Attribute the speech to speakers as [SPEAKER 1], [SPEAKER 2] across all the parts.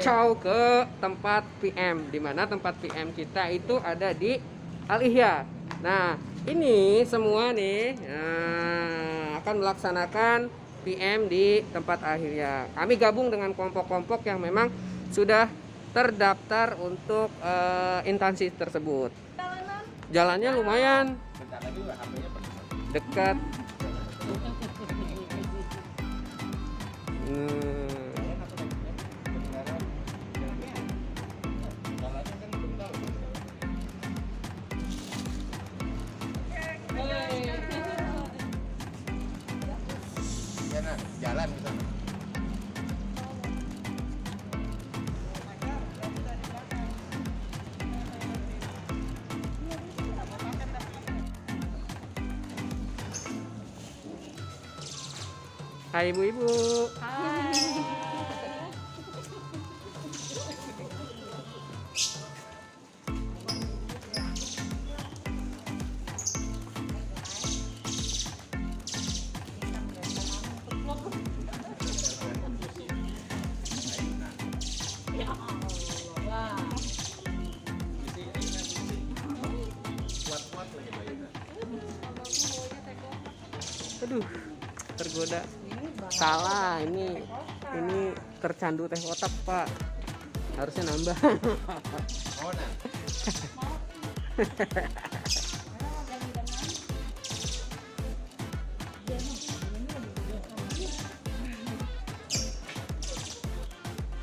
[SPEAKER 1] Ciao ke tempat PM, di mana tempat PM kita itu ada di Al-Ihya. Nah, ini semua nih akan melaksanakan PM di tempat Al-Ihya. Kami gabung dengan kelompok-kelompok yang memang sudah terdaftar untuk instansi tersebut. Jalannya lumayan dekat.
[SPEAKER 2] Jalan ke sana.
[SPEAKER 1] Hai ibu-ibu. Aduh, tergoda. Salah, ini tercandu teh kotak, Pak. Harusnya nambah.
[SPEAKER 2] Oh, nah.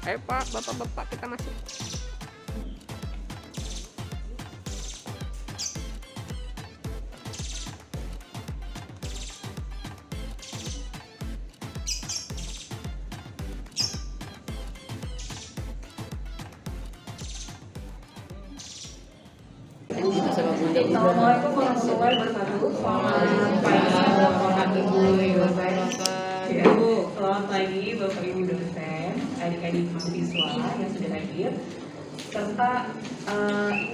[SPEAKER 1] Ayo Pak, bapak-bapak kita masuk.
[SPEAKER 3] Assalamualaikum warahmatullahi wabarakatuh. Selamat pagi Ibu dosen. Selamat pagi Bapak Ibu dosen, adik-adik mahasiswa yang sudah hadir, serta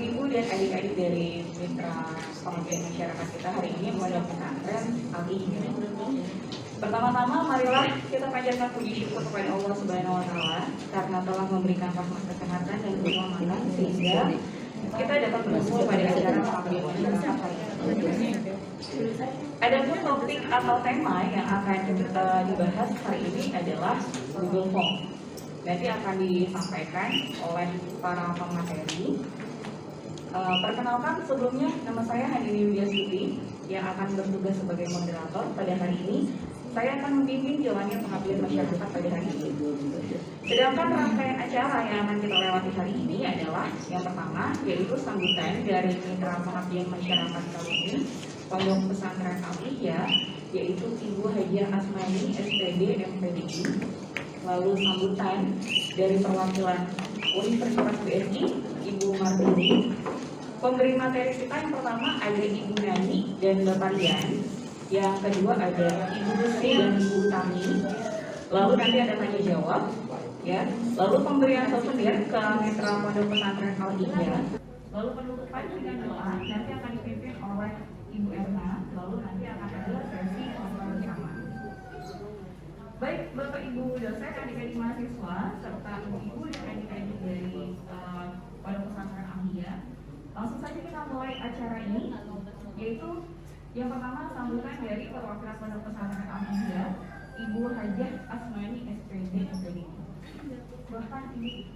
[SPEAKER 3] ibu dan adik-adik dari mitra pengabdian masyarakat kita hari ini pada pesantren Al-Ihya. Pertama-tama marilah kita panjatkan puji syukur kepada Allah Subhanahu wa taala karena telah memberikan rahmat kesehatan dan keselamatan sehingga kita dapat berkumpul pada acara pengabdian masyarakat hari ini. Adapun topik atau tema yang akan kita dibahas hari ini adalah Google Form. Nanti akan disampaikan oleh para pemateri. Perkenalkan sebelumnya, nama saya Handini Widyasuti yang akan bertugas sebagai moderator pada hari ini. Saya akan membimbing jalannya pengabdian masyarakat pada hari ini. Sedangkan rangkaian acara yang akan kita lewati hari ini adalah yang pertama, yaitu sambutan dari mitra pengabdian masyarakat kali ini, Pondok Pesantren Al-Ihya, yaitu Ibu Hajah Asmani, SPD, MPDI. Lalu sambutan dari perwakilan Universitas BSI, Ibu Mardini. Pemberi materi kita yang pertama ada Ibu Nani dan Bapak Rian. Yang kedua ada Ibu Lucy dan Ibu Tami. Lalu nanti ada tanya jawab, ya. Lalu pemberian souvenir ke mitra Pondok Pesantren Al-Ihya. Lalu penutupan dengan doa nanti akan dipimpin oleh Ibu Erna. Lalu nanti akan ada sesi ngobrol bersama. Baik, Bapak Ibu dosen, adik-adik mahasiswa, serta ibu-ibu dan adik-adik dari Pondok Pesantren Al-Ihya. Langsung saja kita mulai acara ini, yaitu yang pertama sambutan dari perwakilan Pondok Pesantren Al-Ihya, Ibu Hajah Asmani, SPD, MPDI. Bahkan ini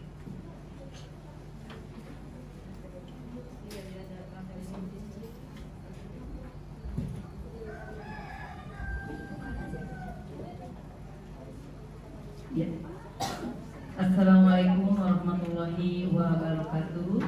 [SPEAKER 4] ya. Assalamualaikum warahmatullahi wabarakatuh.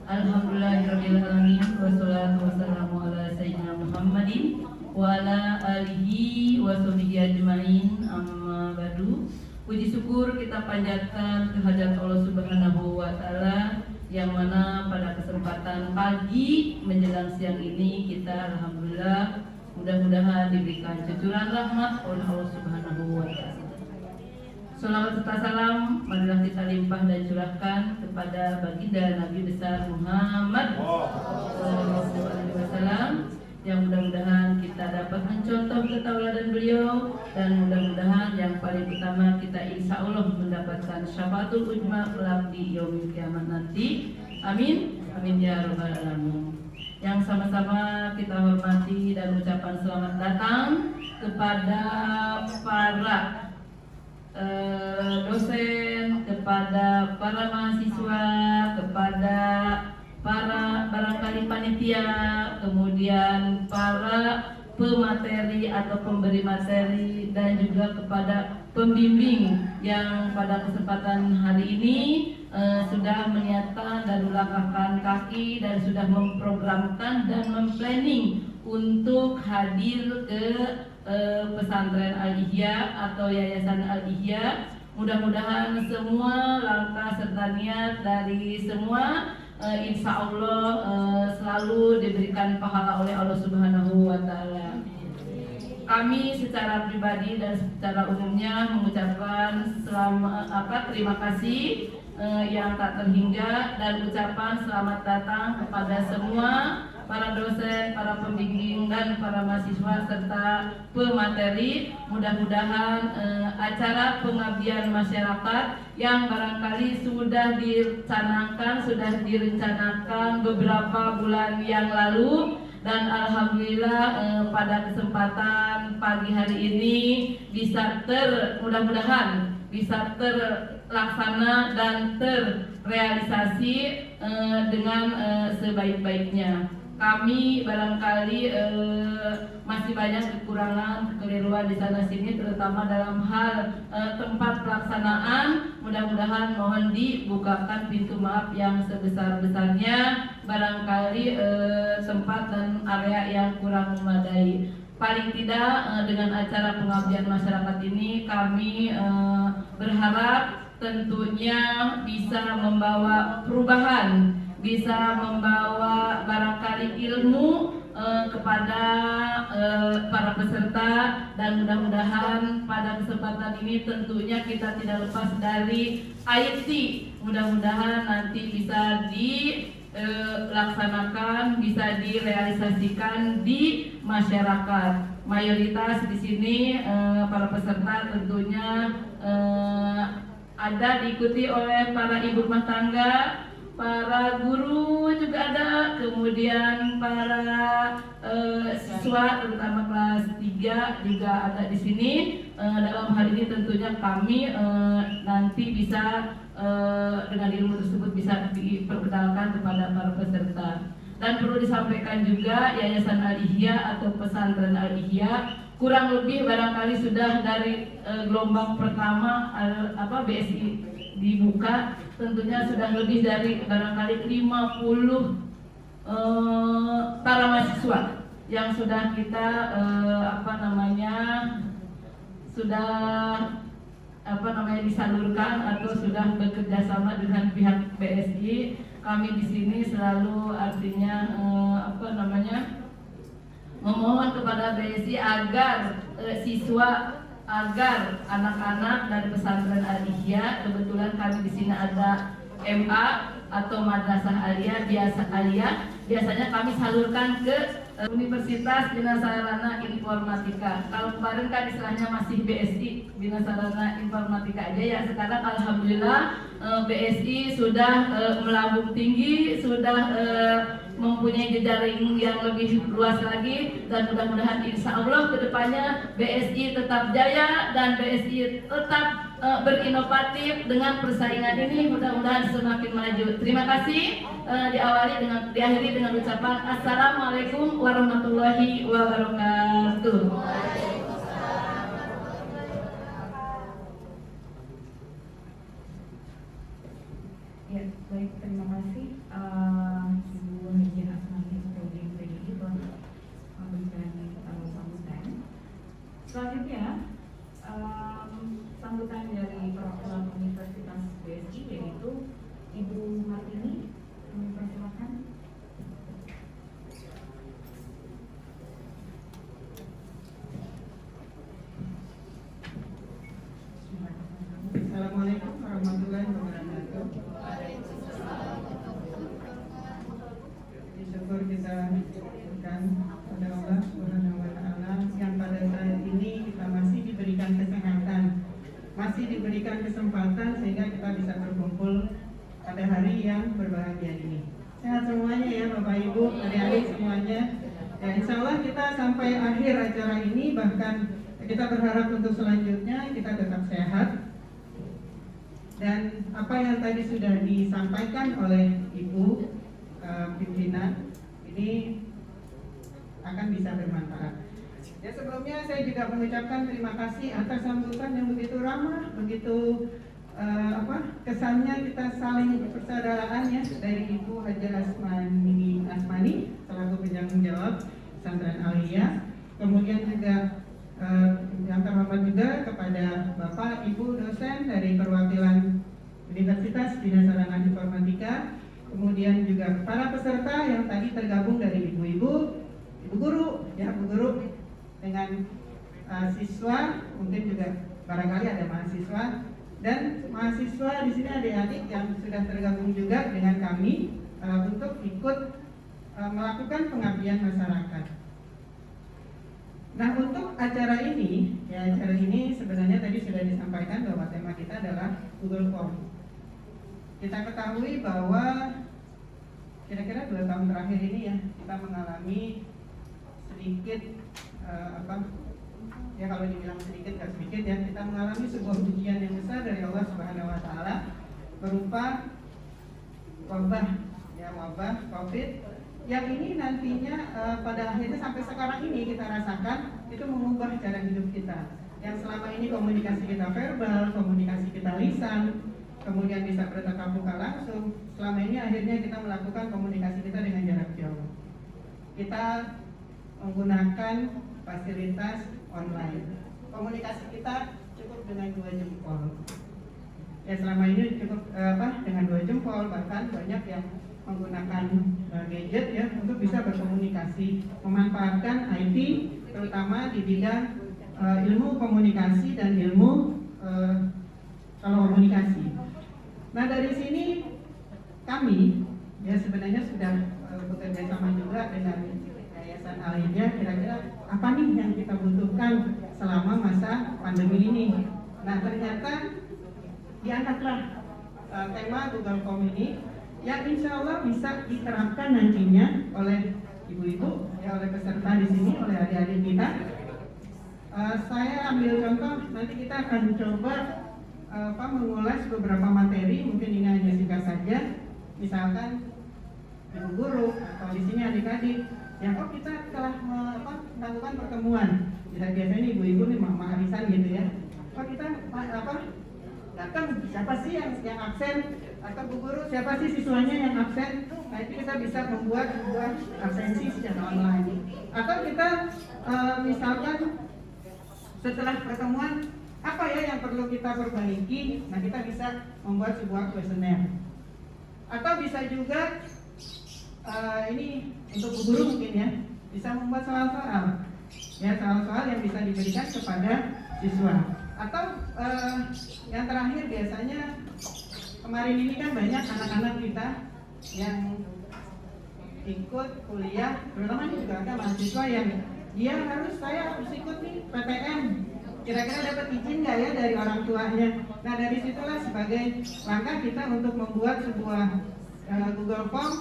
[SPEAKER 4] Alhamdulillahirrahmanirrahim. Wassalatu wassalamu ala sayyidina Muhammadin wa ala alihi wa sahbihi ajmain, amma ba'du. Puji syukur kita panjatkan kehadirat Allah Subhanahu wa taala yang mana pada kesempatan pagi menjelang siang ini kita alhamdulillah mudah-mudahan diberikan cucuran rahmat oleh Allah Subhanahu wa taala. Salawat serta salam marilah kita limpah dan curahkan kepada baginda Nabi besar Muhammad sallallahu alaihi wasallam yang mudah-mudahan kita dapat mencontoh ketauladan beliau, dan mudah-mudahan yang paling utama kita insya Allah mendapatkan syafaatul ujma kelak di yaumil kiamat nanti. Amin, amin ya rabbal alamin. Yang sama-sama kita hormati dan ucapan selamat datang kepada para dosen, kepada para mahasiswa, kepada para barangkali panitia, kemudian para pemateri atau pemberi materi, dan juga kepada pembimbing yang pada kesempatan hari ini sudah menyiapkan dan melangkahkan kaki dan sudah memprogramkan dan memplanning untuk hadir ke pesantren Al-Ihya atau Yayasan Al-Ihya. Mudah-mudahan semua langkah serta niat dari semua insya Allah selalu diberikan pahala oleh Allah Subhanahu wa Ta'ala. Kami secara pribadi dan secara umumnya mengucapkan terima kasih yang tak terhingga, dan ucapan selamat datang kepada semua para dosen, para pembimbing, dan para mahasiswa serta pemateri. Mudah-mudahan acara pengabdian masyarakat yang barangkali sudah direncanakan beberapa bulan yang lalu, dan alhamdulillah pada kesempatan pagi hari ini mudah-mudahan bisa terlaksana dan terrealisasi dengan sebaik-baiknya. Kami barangkali masih banyak kekurangan, kekeliruan di sana sini, terutama dalam hal tempat pelaksanaan. Mudah-mudahan mohon dibukakan pintu maaf yang sebesar-besarnya, barangkali tempat dan area yang kurang memadai. Paling tidak dengan acara pengabdian masyarakat ini kami berharap tentunya bisa membawa perubahan, bisa membawa barangkali ilmu kepada para peserta, dan mudah-mudahan pada kesempatan ini tentunya kita tidak lepas dari IT. Mudah-mudahan nanti bisa dilaksanakan, bisa direalisasikan di masyarakat. Mayoritas di sini para peserta tentunya ada diikuti oleh para ibu rumah tangga, para guru juga ada, kemudian para siswa terutama kelas 3 juga ada di sini. Dalam hal ini tentunya kami nanti bisa dengan ilmu tersebut bisa diperkenalkan kepada para peserta. Dan perlu disampaikan juga Yayasan Al-Ihya atau Pesantren Al-Ihya kurang lebih barangkali sudah dari gelombang pertama BSI dibuka, tentunya sudah lebih dari barangkali 50 para mahasiswa yang sudah kita disalurkan atau sudah bekerja sama dengan pihak BSI. Kami di sini selalu artinya memohon kepada BSI agar agar anak-anak dari pesantren Al-Ihya, kebetulan kami di sini ada MA atau Madrasah Aliyah, biasanya kami salurkan ke Universitas Bina Sarana Informatika. Kalau kemarin kan istilahnya masih BSI, Bina Sarana Informatika aja ya. Sekarang alhamdulillah BSI sudah melambung tinggi, sudah mempunyai jejaring yang lebih luas lagi, dan mudah-mudahan insya Allah kedepannya BSI tetap jaya dan BSI tetap berinovatif dengan persaingan ini, mudah-mudahan semakin maju. Terima kasih. Diakhiri dengan ucapan Assalamualaikum warahmatullahi wabarakatuh.
[SPEAKER 3] Ya, baik, terima kasih Ibu Haji Asmani Prodi PDI telah memberikan sambutan. Selanjutnya sambutan dari perwakilan Universitas BSI yaitu Ibu Martini. Kami persilakan.
[SPEAKER 5] Assalamualaikum warahmatullahi wabarakatuh. Syukur kita berikan pada masih diberikan kesempatan sehingga kita bisa berkumpul pada hari yang berbahagia ini. Sehat semuanya ya Bapak Ibu, adik-adik semuanya. Ya, insya Allah kita sampai akhir acara ini, bahkan kita berharap untuk selanjutnya kita tetap sehat. Dan apa yang tadi sudah disampaikan oleh Ibu pimpinan ini akan bisa bermanfaat. Ya, sebelumnya saya juga mengucapkan terima kasih atas sambutan yang begitu ramah, begitu kesannya kita saling persaudaraan ya, dari Ibu Hajar Asmani selaku penanggung jawab pesantren Aliyah, kemudian juga yang terhormat juga kepada Bapak Ibu dosen dari perwakilan Universitas Bina Sarana Informatika, kemudian juga para peserta yang tadi tergabung dari ibu-ibu, ibu guru, ya Bu Guru dengan siswa, mungkin juga barangkali ada mahasiswa dan mahasiswa di sini adik-adik yang sudah tergabung juga dengan kami untuk ikut melakukan pengabdian masyarakat. Nah, untuk acara ini, ya acara ini sebenarnya tadi sudah disampaikan bahwa tema kita adalah Google Form. Kita ketahui bahwa kira-kira 2 tahun terakhir ini ya kita mengalami sedikit ya kalau dibilang sedikit nggak sedikit ya, kita mengalami sebuah ujian yang besar dari Allah Subhanahu Wa Taala berupa wabah COVID yang ini nantinya pada akhirnya sampai sekarang ini kita rasakan itu mengubah cara hidup kita. Yang selama ini komunikasi kita verbal, komunikasi kita lisan, kemudian bisa bertatap muka langsung. Selama ini akhirnya kita melakukan komunikasi kita dengan jarak jauh. Kita menggunakan fasilitas online. Komunikasi kita cukup dengan 2 jempol. Ya selama ini cukup dengan 2 jempol, bahkan banyak yang menggunakan gadget ya untuk bisa berkomunikasi, memanfaatkan IT terutama di bidang ilmu komunikasi dan ilmu komunikasi. Nah dari sini kami ya sebenarnya sudah bekerja sama juga dengan Yayasan Aliyah, kira-kira apa nih yang kita butuhkan selama masa pandemi ini. Nah ternyata diangkatlah tema Google Form ini yang insya Allah bisa diterapkan nantinya oleh ibu-ibu, ya oleh peserta di sini, oleh adik-adik kita. Saya ambil contoh, nanti kita akan coba mengulas beberapa materi, mungkin ini hanya singkat saja. Misalkan ibu guru atau di sini adik-adik, yang kita telah melakukan pertemuan. Biasanya ibu-ibu nih mama arisan gitu ya. Kita datang, siapa sih yang absen, atau bu guru siapa sih siswanya yang absen. Nah itu kita bisa membuat sebuah absensi secara online. Atau kita misalkan setelah pertemuan apa ya yang perlu kita perbaiki, nah kita bisa membuat sebuah kuesioner. Atau bisa juga ini untuk bu guru mungkin ya, bisa membuat soal-soal, ya soal-soal yang bisa diberikan kepada siswa. Atau yang terakhir biasanya kemarin ini kan banyak anak-anak kita yang ikut kuliah, terutama ini juga ada mahasiswa yang dia saya harus ikut nih PTN, kira-kira dapat izin nggak ya dari orang tuanya. Nah dari situlah sebagai langkah kita untuk membuat sebuah Google Form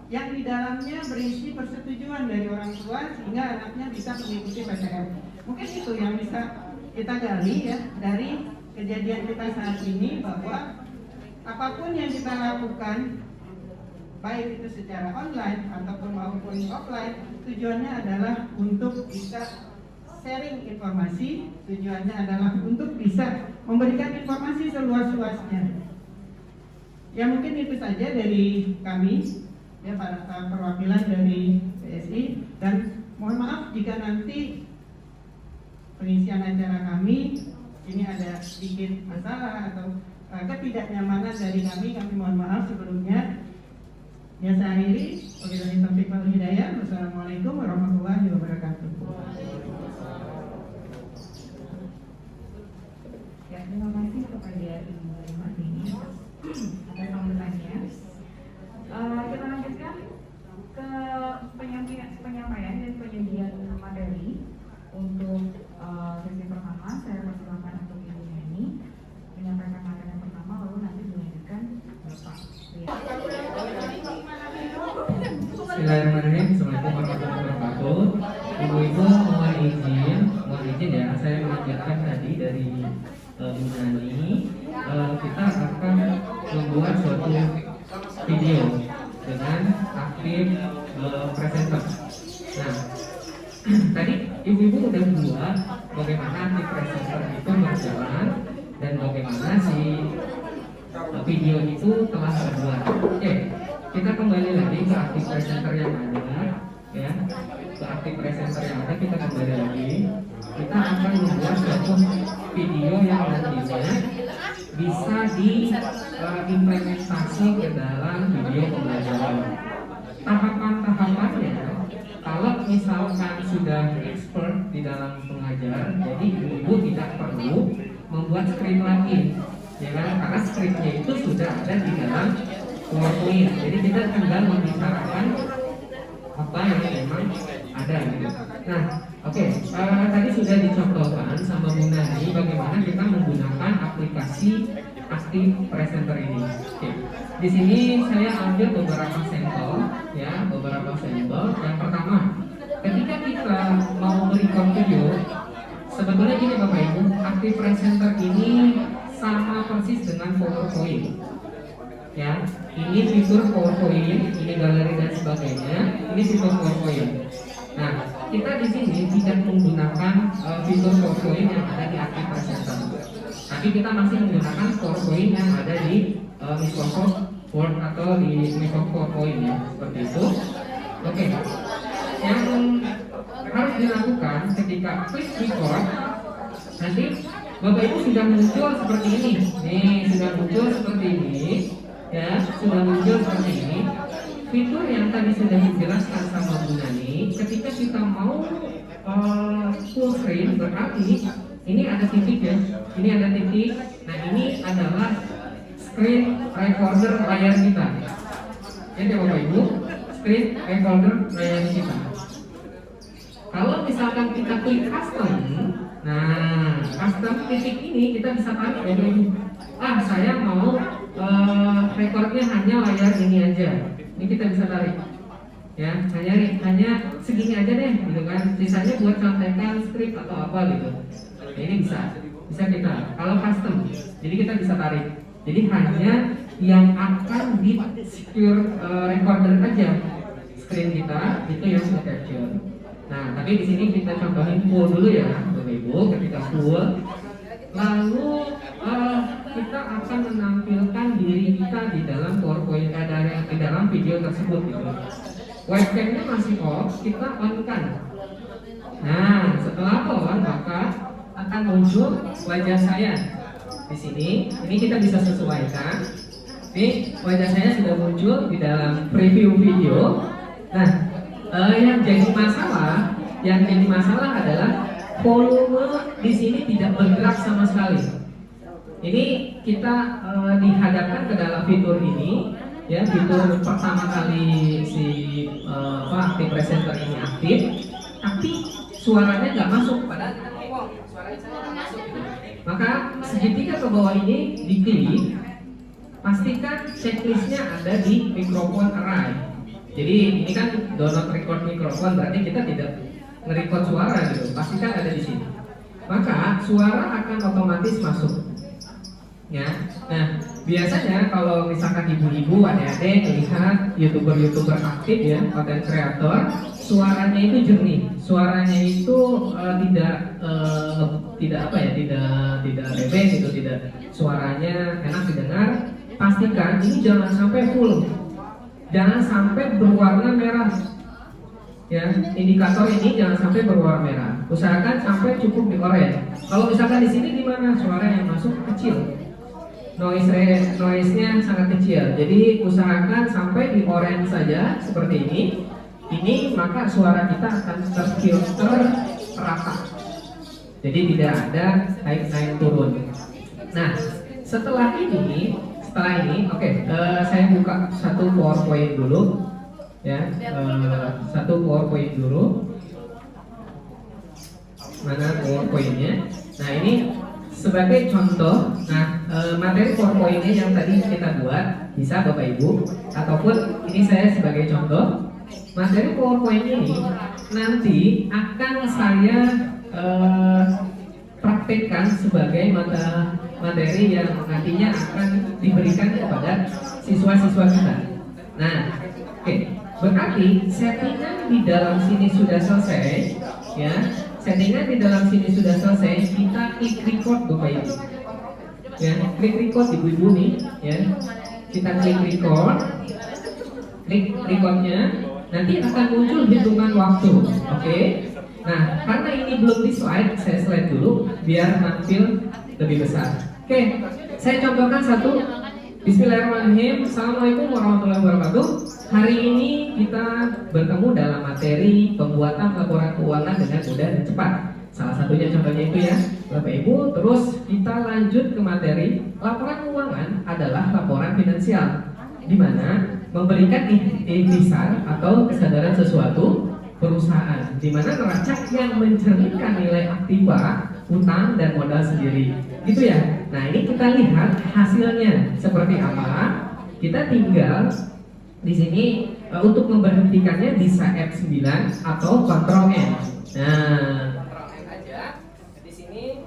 [SPEAKER 5] yang di dalamnya berisi persetujuan dari orang tua sehingga anaknya bisa mengikuti PTN. Mungkin itu yang bisa kita gali ya dari kejadian kita saat ini, bahwa apapun yang kita lakukan baik itu secara online ataupun maupun offline, tujuannya adalah untuk bisa sharing informasi, tujuannya adalah untuk bisa memberikan informasi seluas-luasnya. Ya mungkin itu saja dari kami ya, para perwakilan dari PSI, dan mohon maaf jika nanti pengisian acara kami ini ada sedikit masalah atau ketidaknyamanan dari kami mohon maaf sebelumnya. Ya saya akhiri, wabillahi taufiq wal hidayah. Wassalamualaikum warahmatullahi wabarakatuh.
[SPEAKER 3] Ya, terima kasih kepada Ibu Martini atas sambutannya. Kita lanjutkan ke penyampaian dan penyediaan materi untuk sesi pertama. Saya persilakan untuk Ibu
[SPEAKER 6] Bismillahirrahmanirrahim. Assalamualaikum warahmatullahi wabarakatuh. Ibu-ibu mohon izin ya, saya melanjutkan tadi dari Bu Nani. Kita akan membuat suatu video dengan aktif presenter. Nah, tadi ibu-ibu udah buat bagaimana aktif presenter itu berjalan dan bagaimana si video itu telah terbuat. Oke, kita kembali lagi ke aktif presenter yang ada, ya. Ke aktif presenter yang ada kita kembali lagi. Kita akan membuat suatu video yang nantinya bisa diimplementasi ke dalam video pembelajaran. Tahapan-tahapannya, kalau misalkan sudah expert di dalam pengajar, jadi ibu tidak perlu membuat skrip lagi, ya kan? Karena skripnya itu sudah ada di dalam PowerPoint. Jadi kita tinggal membicarakan apa yang memang ada gitu. Nah, oke, tadi sudah dicontohkan sama Bu Nani bagaimana kita menggunakan aplikasi aktif presenter ini. Oke, di sini saya ambil beberapa sampel, ya, beberapa sampel. Yang pertama, ketika kita mau merekod video, sebetulnya gini Bapak Ibu, aktif presenter ini sama persis dengan PowerPoint. Ya, ini fitur PowerPoint, ini galeri dan sebagainya, ini fitur PowerPoint. Nah, kita di sini tidak menggunakan fitur PowerPoint yang ada di aktif presenter, tapi kita masih menggunakan PowerPoint yang ada di Microsoft Word atau di Microsoft PowerPoint, ya, seperti itu. Oke, yang harus dilakukan ketika klik record, nanti Bapak Ibu sudah muncul seperti ini. Nih, sudah muncul seperti ini. Ya, sudah muncul seperti ini. Fitur yang tadi sudah dijelaskan sama Bu Nani, ketika kita mau full screen berarti ini ada titik ya. Ini ada titik. Nah, ini adalah screen recorder layar kita. Ya, Bapak Ibu, screen recorder layar kita. Kalau misalkan kita klik custom, nah, custom titik ini kita bisa tarik ya, Ibu. Saya mau rekornya hanya layar ini aja. Ini kita bisa tarik. Ya, hanya segini aja deh, gitu kan. Sisanya buat contekan skrip atau apa gitu. Nah, ini bisa kita. Kalau custom, jadi kita bisa tarik. Jadi hanya yang akan di secure recorder aja screen kita itu yang kita capture. Nah, tapi di sini kita contohin full dulu ya, Bapak Ibu. Ketika full, lalu kita akan menampilkan diri kita di dalam PowerPoint, di dalam video tersebut gitu. Webcamnya masih off, kita on kan. Nah, setelah on maka akan muncul wajah saya di sini. Ini kita bisa sesuaikan. Ini wajah saya sudah muncul di dalam preview video. Nah, yang jadi masalah adalah volume di sini tidak bergerak sama sekali. Ini kita dihadapkan ke dalam fitur ini, ya, fitur pertama kali si aktif presenter ini aktif, tapi suaranya nggak masuk, padahal kita ngomong, suaranya nggak masuk. Maka segitiga ke bawah ini diklik, pastikan checklistnya ada di microphone array. Jadi ini kan download record mikrofon, berarti kita tidak nge-record suara gitu, pastikan ada di sini. Maka suara akan otomatis masuk. Ya, nah biasanya kalau misalkan ibu-ibu, adik-adik melihat youtuber aktif ya, content creator, suaranya itu jernih, suaranya itu tidak rebek gitu, tidak, suaranya enak didengar. Pastikan ini jangan sampai full, jangan sampai berwarna merah. Ya, indikator ini jangan sampai berwarna merah. Usahakan sampai cukup di oranye. Kalau misalkan di sini gimana? Suara yang masuk kecil. Noise-nya sangat kecil. Jadi usahakan sampai di orange saja seperti ini. Ini maka suara kita akan terfilter rata. Jadi tidak ada naik turun. Nah, setelah ini, oke, saya buka satu PowerPoint dulu. Ya, satu PowerPoint dulu. Mana PowerPoint-nya? Nah, ini sebagai contoh. Nah, materi PowerPoint-nya yang tadi kita buat bisa Bapak Ibu, ataupun ini saya sebagai contoh materi PowerPoint ini nanti akan saya praktekkan sebagai materi yang nantinya akan diberikan kepada siswa-siswa kita. Nah, oke, berarti settingan di dalam sini sudah selesai, ya. Settingan di dalam sini sudah selesai. Kita klik record, Bapak Ibu. Ya, klik record Ibu-ibu nih, ya. Kita klik record, klik recordnya. Nanti akan muncul hitungan waktu, oke? Nah, karena ini belum di slide, saya slide dulu biar tampil lebih besar. Oke, saya contohkan satu. Bismillahirrahmanirrahim. Assalamualaikum warahmatullahi wabarakatuh. Hari ini kita bertemu dalam materi pembuatan laporan keuangan dengan mudah dan cepat. Salah satunya contohnya itu ya, Bapak Ibu. Terus kita lanjut ke materi laporan keuangan adalah laporan finansial, di mana memberikan ihtisar atau kesadaran sesuatu perusahaan, di mana neraca yang mencerminkan nilai aktiva, utang dan modal sendiri, gitu ya. Nah, ini kita lihat hasilnya seperti apa. Kita tinggal di sini untuk memberhentikannya bisa F9 atau Ctrl N. Nah, Ctrl N aja. Di sini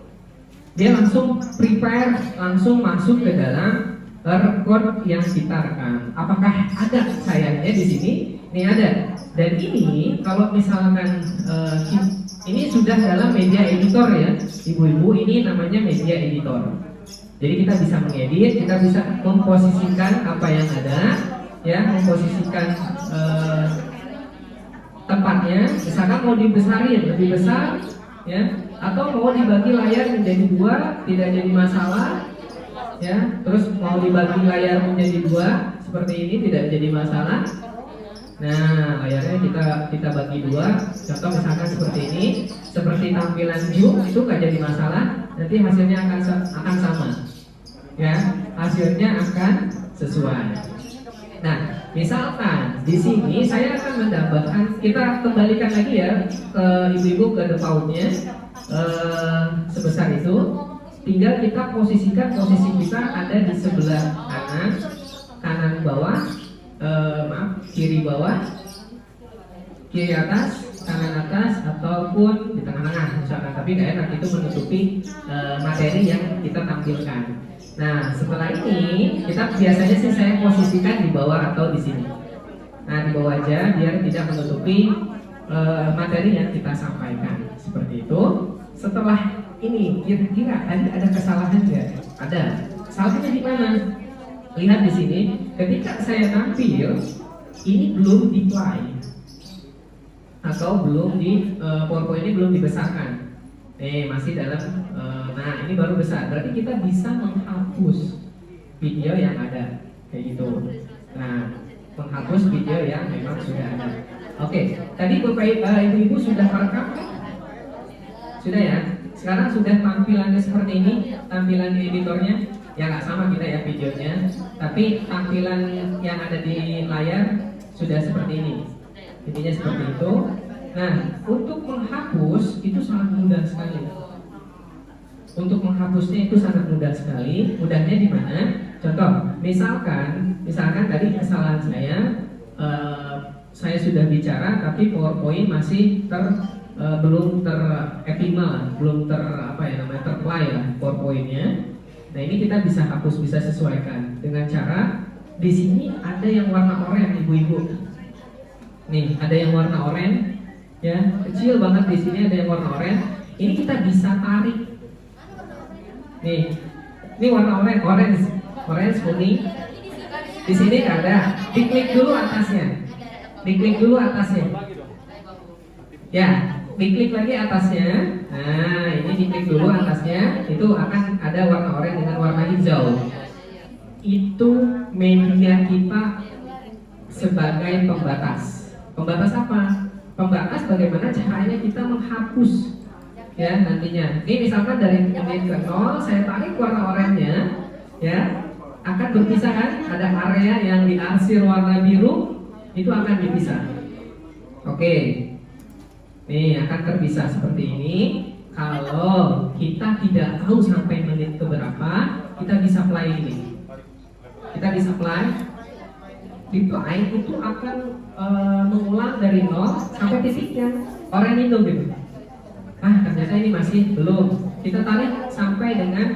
[SPEAKER 6] dia langsung prepare, langsung masuk ke dalam record yang kita rekam. Apakah ada sayangnya di sini? Ini ada. Dan ini kalau misalkan ini sudah dalam media editor ya, ibu-ibu, ini namanya media editor. Jadi kita bisa mengedit, kita bisa memposisikan apa yang ada, ya, memposisikan tempatnya. Misalkan mau dibesarin lebih besar, ya, atau mau dibagi layar menjadi 2, tidak jadi masalah, ya. Terus mau dibagi layar menjadi 2 seperti ini tidak jadi masalah. Nah, layarnya kita bagi 2. Contoh misalkan seperti ini, seperti tampilan view itu nggak jadi masalah. Nanti hasilnya akan sama, ya. Hasilnya akan sesuai. Nah, misalkan di sini saya akan menambahkan, kita kembalikan lagi ya ke ibu-ibu ke defaultnya sebesar itu. Tinggal kita posisikan, posisi kita ada di sebelah kanan bawah. Kiri bawah, kiri atas, kanan atas, ataupun di tengah-tengah misalkan. Tapi nggak enak, itu menutupi materi yang kita tampilkan. Nah, setelah ini kita biasanya sih saya posisikan di bawah atau di sini. Nah, di bawah aja biar tidak menutupi materi yang kita sampaikan. Seperti itu. Setelah ini kira-kira ada kesalahan nggak? Ada. Salahnya di mana? Lihat di sini, ketika saya tampil, ini belum di-play atau belum di PowerPoint ini belum dibesarkan. Masih dalam, nah ini baru besar. Berarti kita bisa menghapus video yang ada, kayak gitu. Nah, menghapus video yang memang sudah ada. Oke, tadi Bapak Ibu sudah merekam? Sudah ya? Sekarang sudah tampilannya seperti ini, tampilan di editornya. Ya nggak sama kita ya videonya, tapi tampilan yang ada di layar sudah seperti ini. Intinya seperti itu. Nah, untuk menghapus itu sangat mudah sekali. Untuk menghapusnya itu sangat mudah sekali. Mudahnya di mana? Contoh, misalkan tadi kesalahan saya sudah bicara, tapi PowerPoint masih belum teroptimal, belum terplay lah PowerPoint-nya. Nah, ini kita bisa hapus, bisa sesuaikan dengan cara di sini ada yang warna oranye, ibu-ibu. Nih, ada yang warna oranye, ya, kecil banget di sini ada yang warna oranye. Ini kita bisa tarik. Nih, ini warna orange kuning. Di sini ada. Diklik dulu atasnya. Ya, diklik lagi atasnya. Nah, ini diklik dulu atasnya, itu akan ada warna oranye dengan warna hijau. Itu media kita sebagai pembatas. Pembatas apa? Pembatas bagaimana caranya kita menghapus, ya, nantinya. Ini misalkan dari menit ke 0, saya tarik warna oranye, ya, akan berpisah kan? Ada area yang diarsir warna biru, itu akan dipisah. Oke. Nih, akan terpisah seperti ini. Kalau kita tidak tahu sampai menit keberapa, kita bisa play ini. Kita bisa play. reply itu akan mengulang dari 0 sampai titiknya orang itu gitu. Ternyata ini masih belum. Kita tarik sampai dengan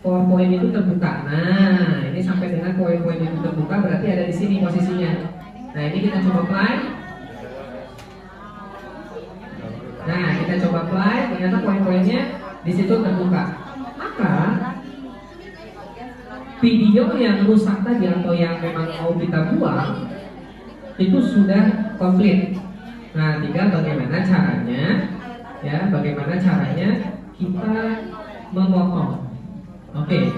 [SPEAKER 6] PowerPoint itu terbuka. Nah, ini sampai dengan PowerPoint itu terbuka berarti ada di sini posisinya. Nah, ini kita coba play. Nah, kita coba play, ternyata poin-poinnya di situ terbuka. Maka video yang rusak tadi atau yang memang mau kita buang itu sudah komplit. Nah, tinggal bagaimana caranya, ya, bagaimana caranya kita memotong. Oke,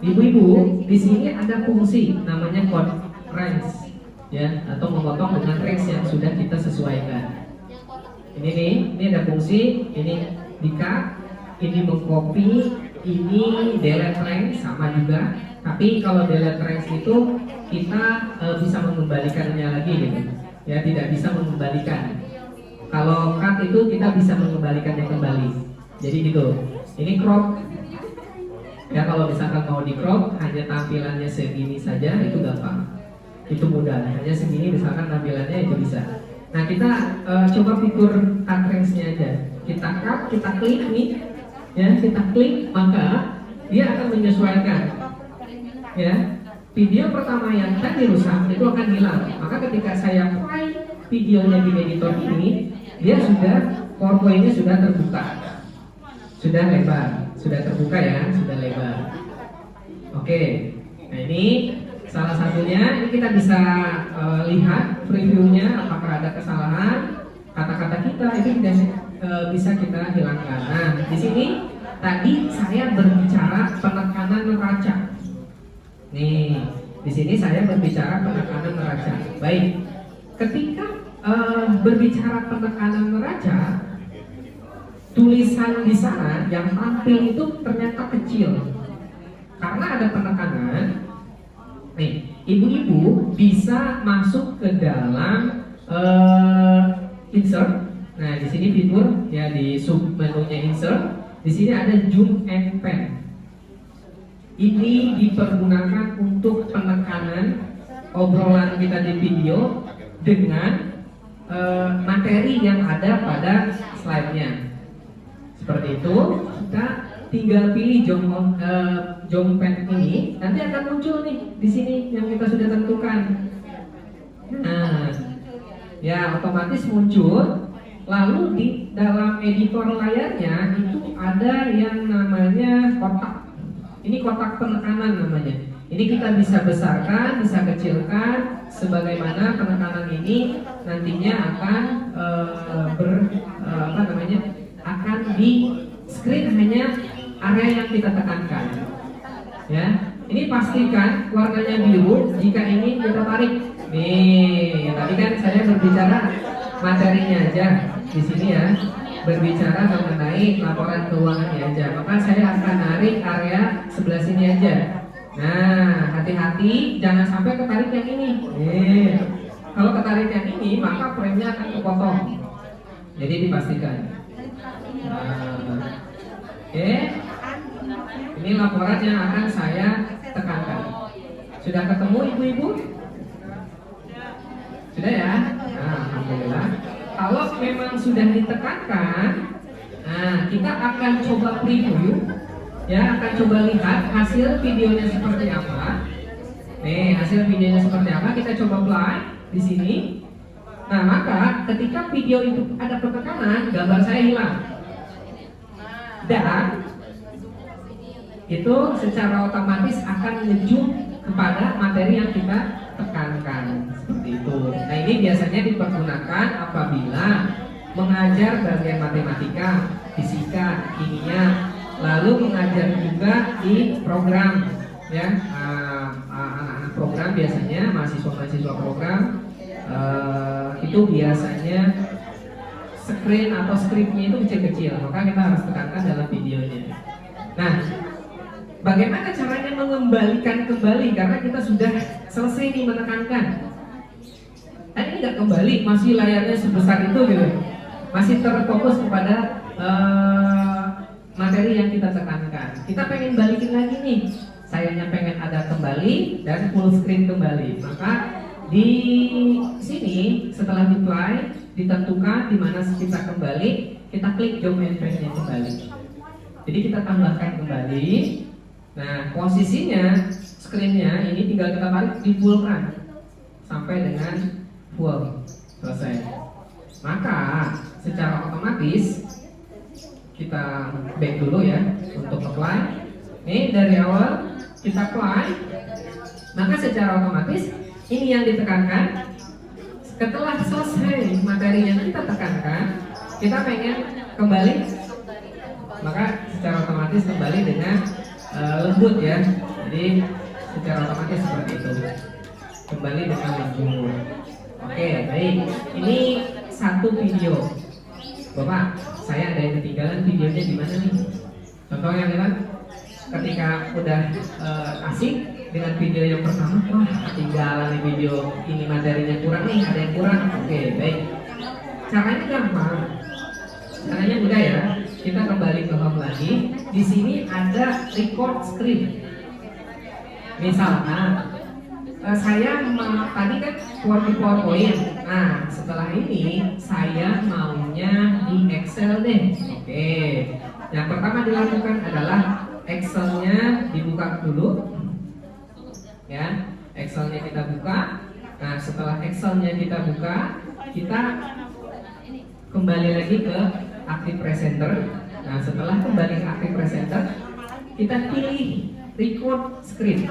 [SPEAKER 6] ibu-ibu, di sini ada fungsi namanya cut range, ya, atau memotong dengan range yang sudah kita sesuaikan. Ini nih, ini ada fungsi, ini di-cut, ini mengcopy, ini delete range sama juga. Tapi kalau delete range itu kita bisa mengembalikannya lagi gitu. Ya, tidak bisa mengembalikan. Kalau cut itu kita bisa mengembalikannya kembali. Jadi gitu. Ini crop. Ya, kalau misalkan mau di crop hanya tampilannya segini saja itu gampang. Itu mudah. Hanya segini misalkan tampilannya itu bisa. Nah, kita coba fitur cut range-nya aja. Kita cut, kita klik nih. Ya, kita klik, maka dia akan menyesuaikan. Ya, video pertama yang tadi rusak itu akan hilang. Maka ketika saya play videonya di editor ini, dia sudah PowerPoint-nya sudah terbuka, sudah lebar, sudah terbuka ya, sudah lebar. Oke, nah ini salah satunya. Ini kita bisa lihat previewnya apakah ada kesalahan kata-kata kita itu bisa kita hilangkan. Nah, di sini tadi saya berbicara penekanan neraca. Nih, di sini saya berbicara penekanan neraca. Baik, ketika berbicara penekanan neraca, tulisan di sana yang tampil itu ternyata kecil karena ada penekanan. Nih, ibu-ibu bisa masuk ke dalam insert. Nah, di sini fitur ya di sub menunya insert. Di sini ada zoom and pan. Ini dipergunakan untuk penekanan obrolan kita di video dengan materi yang ada pada slide-nya. Seperti itu, kita tinggal pilih zoom pan ini, nanti akan muncul nih di sini yang kita sudah tentukan. Nah, ya otomatis muncul. Lalu di dalam editor layarnya itu ada yang namanya kotak. Ini kotak penekanan namanya. Ini kita bisa besarkan, bisa kecilkan, sebagaimana penekanan ini nantinya akan akan di screen hanya area yang kita tekankan. Ya, ini pastikan warnanya biru jika ingin kita tarik. Nih, tadi kan saya berbicara materinya aja di sini ya, berbicara mengenai laporan keuangannya aja. Maka saya akan narik area sebelah sini aja. Nah, hati-hati jangan sampai ketarik yang ini. Kalau ketarik yang ini, maka frame-nya akan kepotong. Jadi dipastikan. Oke. Ini laporan yang akan saya tekankan. Sudah ketemu ibu-ibu? Sudah ya? Nah, alhamdulillah. Kalau memang sudah ditekankan, nah kita akan coba preview, ya, akan coba lihat hasil videonya seperti apa. Nih, hasil videonya seperti apa? Kita coba play di sini. Nah, maka ketika video itu ada penekanan, gambar saya hilang. Dan itu secara otomatis akan ngezoom kepada materi yang kita tekankan, seperti itu. Nah, ini biasanya dipergunakan apabila mengajar bagian matematika, fisika, kimia, lalu mengajar juga di program, ya, anak-anak program biasanya, mahasiswa-mahasiswa program itu biasanya screen atau scriptnya itu kecil-kecil, maka kita harus tekankan dalam videonya. Nah, bagaimana caranya mengembalikan kembali karena kita sudah selesai nih menekankan. Ini nggak kembali, masih layarnya sebesar itu gitu, masih terfokus kepada materi yang kita tekankan. Kita pengen balikin lagi nih, sayanya pengen ada kembali dan full screen kembali. Maka Di sini setelah di-apply, ditentukan di mana kita kembali, kita klik job and page-nya kembali. Jadi kita tambahkan kembali. Nah, posisinya screen-nya ini tinggal kita tarik di full-kan sampai dengan full selesai. Maka secara otomatis kita back dulu ya untuk apply. Ini dari awal kita apply, maka secara otomatis ini yang ditekankan. Setelah selesai materi yang kita tekankan, kita pengen kembali, maka secara otomatis kembali dengan lembut ya. Jadi secara otomatis seperti itu, kembali dengan lembut. Oke, baik. Ini satu video. Bapak, saya ada yang ketinggalan videonya di mana nih? Contohnya kan, ketika udah asik dengan video yang pertama, wah ketinggalan nih video ini, materinya kurang nih, ada yang kurang. Oke, baik. Caranya gampang, caranya mudah ya. Kita kembali ke home lagi. Di sini ada record screen. Misalkan saya tadi kan PowerPoint. Nah, setelah ini saya maunya di Excel deh. Oke. Yang pertama dilakukan adalah Excelnya dibuka dulu. Ya, Excelnya kita buka. Nah, setelah Excelnya kita buka, kita kembali lagi ke Active Presenter. Nah, setelah kembali ke Active Presenter, kita pilih Record Screen.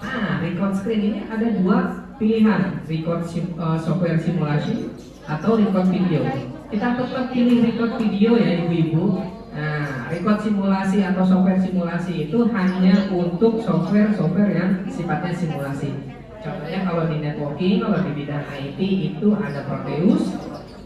[SPEAKER 6] Nah, record screen ini ada dua pilihan, record software simulasi atau record video. Kita tetap pilih record video ya ibu-ibu. Nah, record simulasi atau software simulasi itu hanya untuk software yang sifatnya simulasi. Contohnya kalau di networking, kalau di bidang IT itu ada Proteus,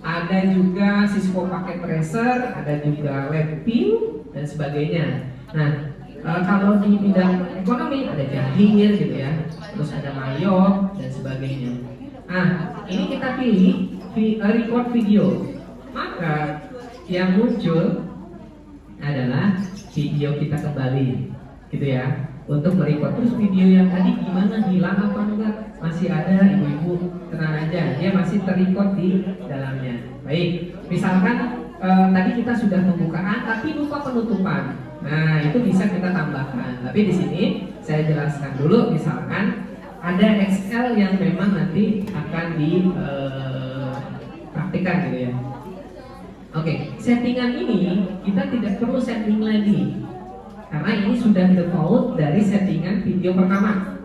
[SPEAKER 6] ada juga Cisco Packet Tracer, ada juga LabVIEW dan sebagainya. Nah, kalau di bidang ekonomi ada Jahir gitu ya, terus ada Mayo dan sebagainya. Nah, ini kita pilih record video. Maka yang muncul adalah video kita kembali, gitu ya, untuk merecord. Terus video yang tadi gimana, hilang apa enggak? Masih ada ibu-ibu, tenang aja, dia masih terrecord di dalamnya. Baik, misalkan tadi kita sudah pembukaan tapi lupa penutupan. Nah, itu bisa kita tambahkan. Tapi di sini saya jelaskan dulu, misalkan ada Excel yang memang nanti akan dipraktikkan gitu ya. Oke, settingan ini kita tidak perlu setting lagi karena ini sudah default dari settingan video pertama.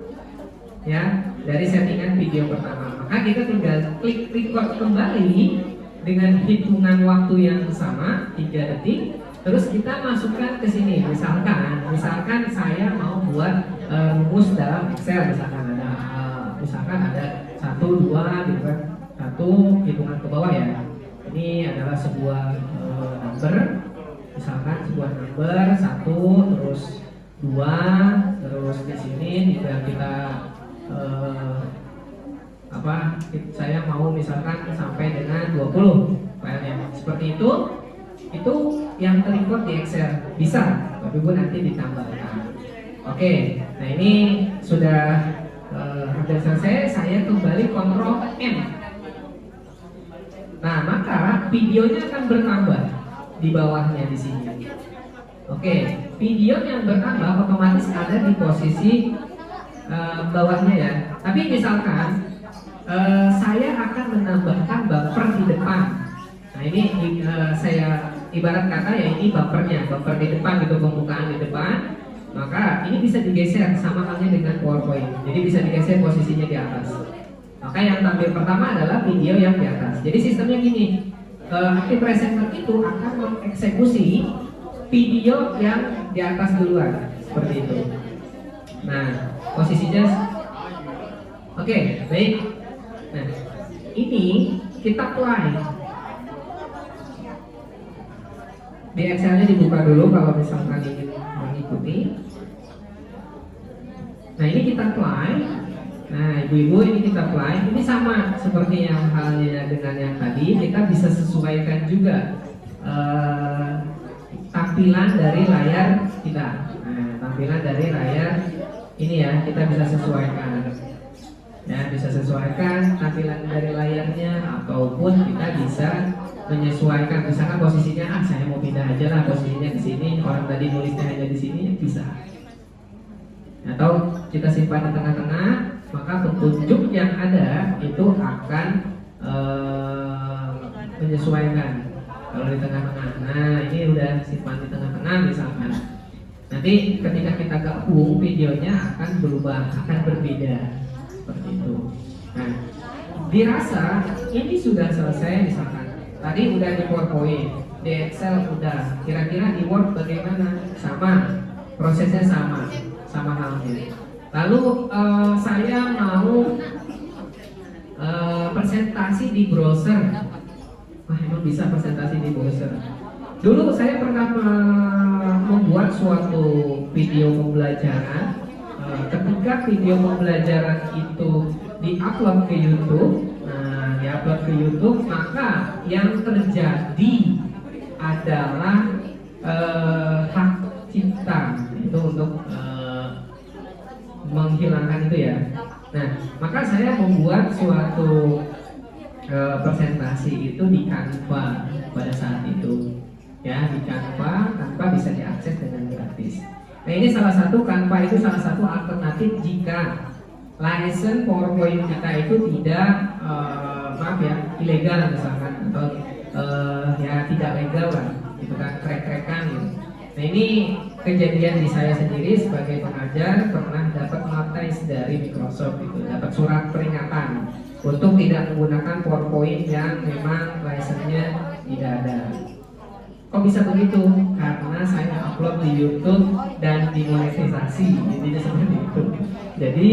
[SPEAKER 6] Ya, dari settingan video pertama. Maka kita tinggal klik record kembali dengan hitungan waktu yang sama 3 detik. Terus kita masukkan ke sini, misalkan saya mau buat rumus dalam Excel, misalkan ada 1, 2 gitu kan, 1 hitungan ke bawah ya. Ini adalah sebuah number, misalkan sebuah number 1, terus 2, terus di sini juga kita saya mau misalkan sampai dengan 20 filenya, seperti itu yang terrecord di Excel bisa, tapi Bu nanti ditambahkan. Oke, nah ini sudah hampir selesai. Saya kembali Ctrl M. Nah, maka videonya akan bertambah di bawahnya di sini. Oke, video yang bertambah otomatis ada di posisi bawahnya ya. Tapi misalkan saya akan menambahkan bumper di depan. Nah, ini saya ibarat kata ya, ini bumpernya, bumper di depan gitu, pembukaan di depan. Maka ini bisa digeser sama halnya dengan PowerPoint. Jadi bisa digeser posisinya di atas. Maka yang tampil pertama adalah video yang di atas. Jadi sistemnya gini, Active Presenter itu akan mengeksekusi video yang di atas duluan, seperti itu. Nah, posisinya oke, baik. Nah, ini kita play. Di Excelnya dibuka dulu kalau misalkan ingin mengikuti. Nah, ini kita play. Nah, ibu-ibu, ini kita play. Ini sama seperti yang halnya dengan yang tadi. Kita bisa sesuaikan juga tampilan dari layar kita. Nah, tampilan dari layar ini ya, kita bisa sesuaikan. Ya, bisa sesuaikan tampilan dari layarnya ataupun kita bisa menyesuaikan, misalkan posisinya saya mau pindah aja lah posisinya ke sini, orang tadi nulisnya hanya di sini, bisa. Atau kita simpan di tengah-tengah, maka petunjuk yang ada itu akan menyesuaikan kalau di tengah-tengah. Nah, ini udah simpan di tengah-tengah misalkan. Nanti ketika kita gabung videonya akan berubah, akan berbeda seperti itu. Nah, dirasa ini sudah selesai misalkan. Tadi udah di PowerPoint, di Excel udah. Kira-kira di Word bagaimana? Sama, prosesnya sama halnya. Lalu saya mau presentasi di browser. Wah, emang bisa presentasi di browser. Dulu saya pernah membuat suatu video pembelajaran. Ketika video pembelajaran itu diupload ke YouTube, diupload ke YouTube, maka yang terjadi adalah hak cipta itu untuk menghilangkan itu ya. Nah, maka saya membuat suatu presentasi itu di Canva pada saat itu, ya, di Canva bisa diakses dengan gratis. Nah, ini salah satu Canva itu salah satu alternatif jika license PowerPoint kita itu tidak maaf ya, ilegal misalkan atau ya tidak legal lah, gitu kan, trek-trekan gitu. Nah, ini kejadian di saya sendiri sebagai pengajar pernah dapat notice dari Microsoft itu, dapat surat peringatan untuk tidak menggunakan PowerPoint yang memang license-nya tidak ada. Kok bisa begitu? Karena saya upload di YouTube dan dimonetisasi, intinya seperti itu. Jadi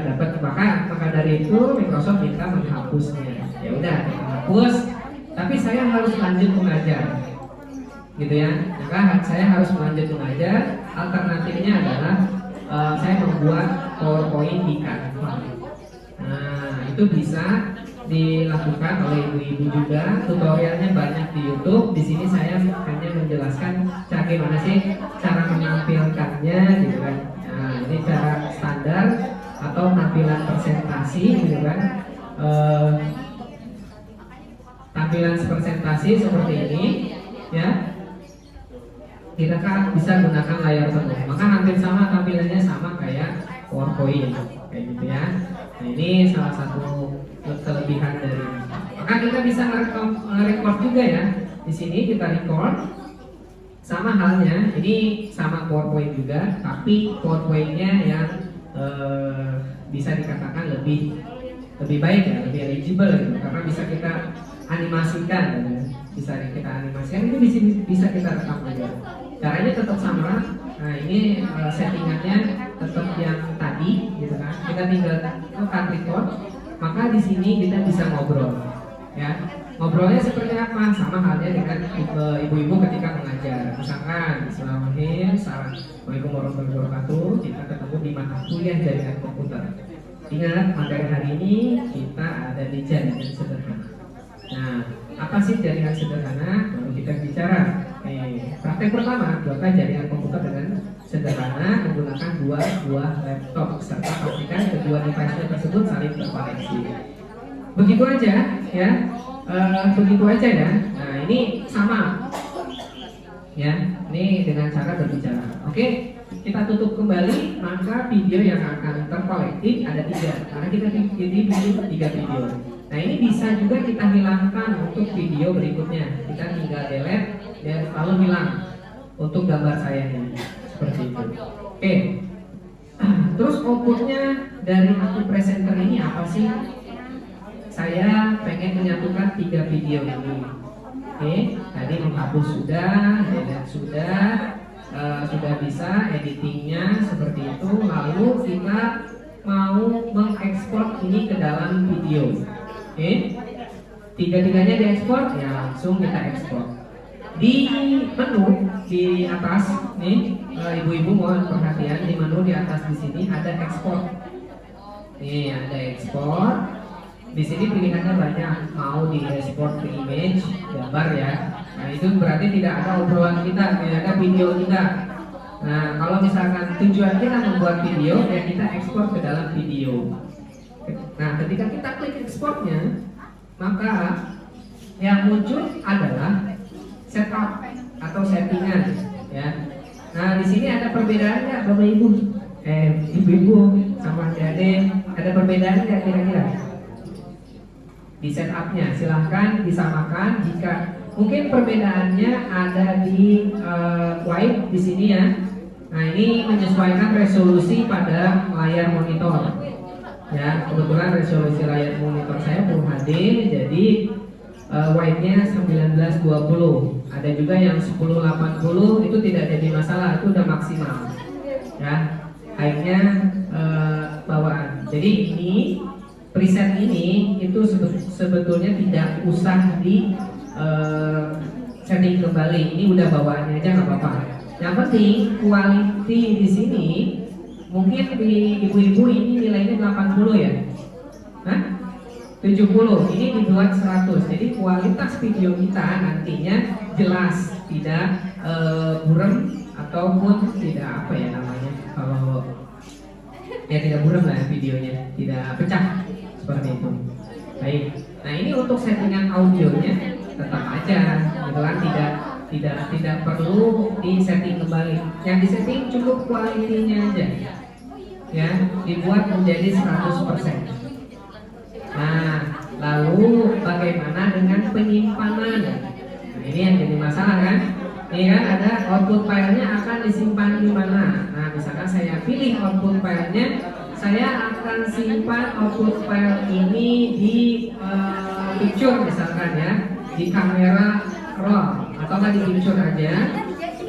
[SPEAKER 6] dapat maka dari itu Microsoft minta menghapusnya. Ya udah, hapus. Tapi saya harus lanjut mengajar, gitu ya. Maka saya harus lanjut mengajar. Alternatifnya adalah saya membuat PowerPoint di Canva. Nah, itu bisa dilakukan oleh ibu-ibu juga. Tutorialnya banyak di YouTube. Di sini saya hanya menjelaskan bagaimana sih cara menampilkannya, gitu kan. Nah, ini cara standar atau tampilan presentasi, gitu kan. Tampilan presentasi seperti ini, ya. Kita kan bisa gunakan layar penuh. Maka hampir sama tampilannya, sama kayak PowerPoint, kayak gitu ya. Nah, ini salah satu kelebihan dari ini. Maka kita bisa nge-record juga ya. Di sini kita record. Sama halnya, ini sama PowerPoint juga, tapi PowerPoint-nya yang bisa dikatakan lebih baik ya, lebih eligible gitu, karena bisa kita animasikan, bisa kita animasikan, itu bisa kita rekam juga. Caranya tetap sama. Nah, ini settingannya tetap yang tadi, gitu kan. Kita tinggal tekan record, maka di sini kita bisa ngobrol, ya. Ngobrolnya seperti apa? Sama halnya dengan ibu-ibu ketika mengajar. Misalkan, Assalamualaikum warahmatullahi wabarakatuh. Kita ketemu di mata kuliah jaringan komputer. Ingat, materi hari ini kita ada di jaringan sederhana. Nah, apa sih jaringan sederhana? Baru kita bicara. Praktek pertama, buatlah jaringan komputer dengan sederhana menggunakan dua buah laptop serta pastikan kedua device tersebut saling terkoneksi. Begitu aja, ya. Begitu aja ya. Nah, ini sama, ya. Ini dengan cara berbicara. Oke, kita tutup kembali. Maka video yang akan terkolektif ada 3, karena kita bikin 3 video. Nah, ini bisa juga kita hilangkan untuk video berikutnya. Kita tinggal delete dan lalu hilang untuk gambar saya ini, seperti itu. Oke. Terus outputnya dari aku presenter ini apa sih? Saya pengen menyatukan 3 video ini. Oke, tadi menghapus sudah, delete sudah bisa, editingnya seperti itu. Lalu kita mau mengekspor ini ke dalam video. Oke, 3-tiganya diekspor, ya langsung kita ekspor. Di menu di atas nih, ibu-ibu mohon perhatian, di menu di atas di sini ada ekspor. Nih ada ekspor. Di sini pilihannya banyak, mau di ekspor ke image, gambar ya. Nah, itu berarti tidak ada obrolan kita, tidak ada video kita. Nah, kalau misalkan tujuan kita membuat video, ya kita ekspor ke dalam video. Nah, ketika kita klik ekspornya, maka yang muncul adalah setup atau settingan, ya. Nah, di sini ada perbedaan nggak, Bapak Ibu? Ibu-ibu sama adik-adik, ada perbedaan nggak kira-kira? Di setupnya, silahkan disamakan. Jika mungkin perbedaannya ada di white di sini ya. Nah, ini menyesuaikan resolusi pada layar monitor. Ya, kebetulan resolusi layar monitor saya Full HD, jadi white-nya 1920. Ada juga yang 1080, itu tidak jadi masalah, itu udah maksimal. Ya, high-nya bawaan. Jadi ini preset ini itu sebetulnya tidak usah di setting kembali. Ini udah bawaannya aja nggak apa-apa. Yang penting quality di sini mungkin di ibu-ibu ini nilainya 80 ya. Hah? 70. Ini dibuat 100. Jadi kualitas video kita nantinya jelas, tidak buram ataupun tidak apa ya namanya. Kalau ya tidak buram lah videonya, tidak pecah seperti itu. Baik. Nah, ini untuk settingan audionya tetap aja, gitu kan, tidak perlu di setting kembali. Yang di setting cukup kualitinya aja, ya, dibuat menjadi 100%. Nah, lalu bagaimana dengan penyimpanan? Nah, ini yang jadi masalah kan? Ini kan ada output filenya akan disimpan di mana? Nah, misalkan saya pilih output filenya, saya akan simpan output file ini di picture misalkan ya, di kamera roll atau nggak di picture aja.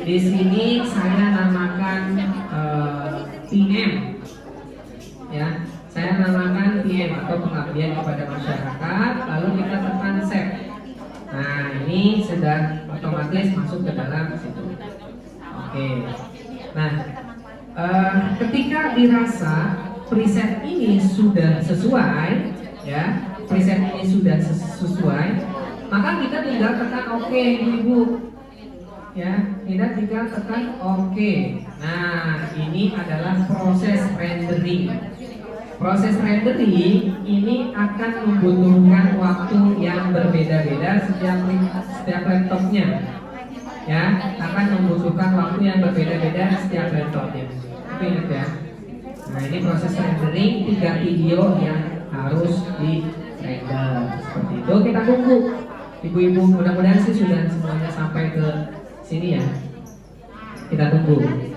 [SPEAKER 6] Di sini saya namakan PM, ya. Saya namakan PM atau pengabdian kepada masyarakat. Lalu kita tekan save. Nah, ini sudah otomatis masuk ke dalam situ. Oke. Nah, ketika dirasa preset ini sudah sesuai, ya, preset ini sudah sesuai, maka kita tinggal tekan OK, Ibu. Ya, kita tinggal tekan OK. Nah, ini adalah proses rendering. Proses rendering ini akan membutuhkan waktu yang berbeda-beda setiap laptopnya. Ya, akan membutuhkan waktu yang berbeda-beda setiap laptopnya. Tapi ingat ya. Nah, ini proses rendering 3 video yang harus di render. Seperti itu, kita tunggu. Ibu-ibu, mudah-mudahan sih sudah semuanya sampai ke sini ya. Kita tunggu.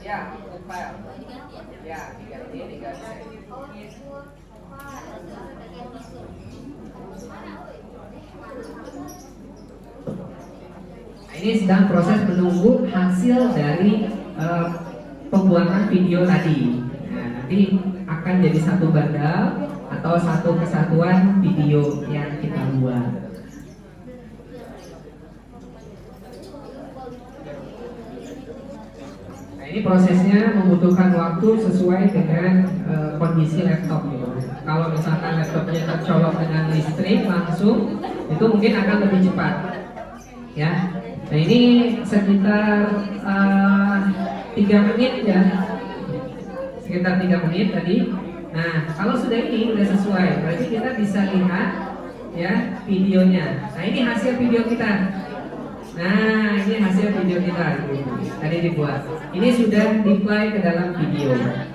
[SPEAKER 1] Ya, file. Ya, diganti.
[SPEAKER 6] Nah, ini sedang proses menunggu hasil dari pembuatan video tadi. Nah, nanti akan jadi satu bundle atau satu kesatuan video yang kita buat. Ini prosesnya membutuhkan waktu sesuai dengan kondisi laptop gitu. Kalau misalkan laptopnya tercolok dengan listrik langsung, itu mungkin akan lebih cepat. Ya. Nah, ini sekitar 3 menit ya. Sekitar 3 menit tadi. Nah, kalau sudah ini sudah sesuai, berarti kita bisa lihat ya videonya. Nah, ini hasil video kita. Nah, ini hasil video kita tadi dibuat. Ini sudah di-play ke dalam video. Nah,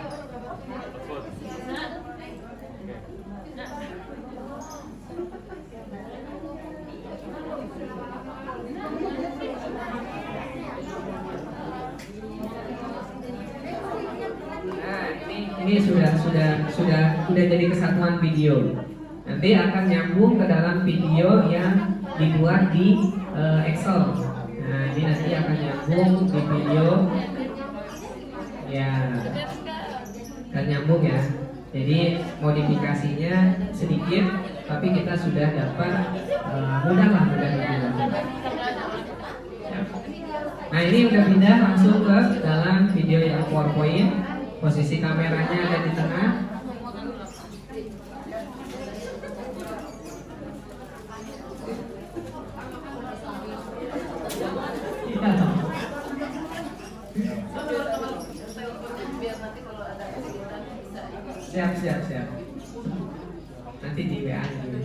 [SPEAKER 6] ini sudah jadi kesatuan video. Nanti akan nyambung ke dalam video yang dibuat di Excel. Nah, ini nanti akan nyambung di video ya, akan nyambung ya. Jadi modifikasinya sedikit, tapi kita sudah dapat mudah. Nah, ini udah pindah langsung ke dalam video yang PowerPoint. Posisi kameranya ada di tengah. Siap. Nanti di WA dulu.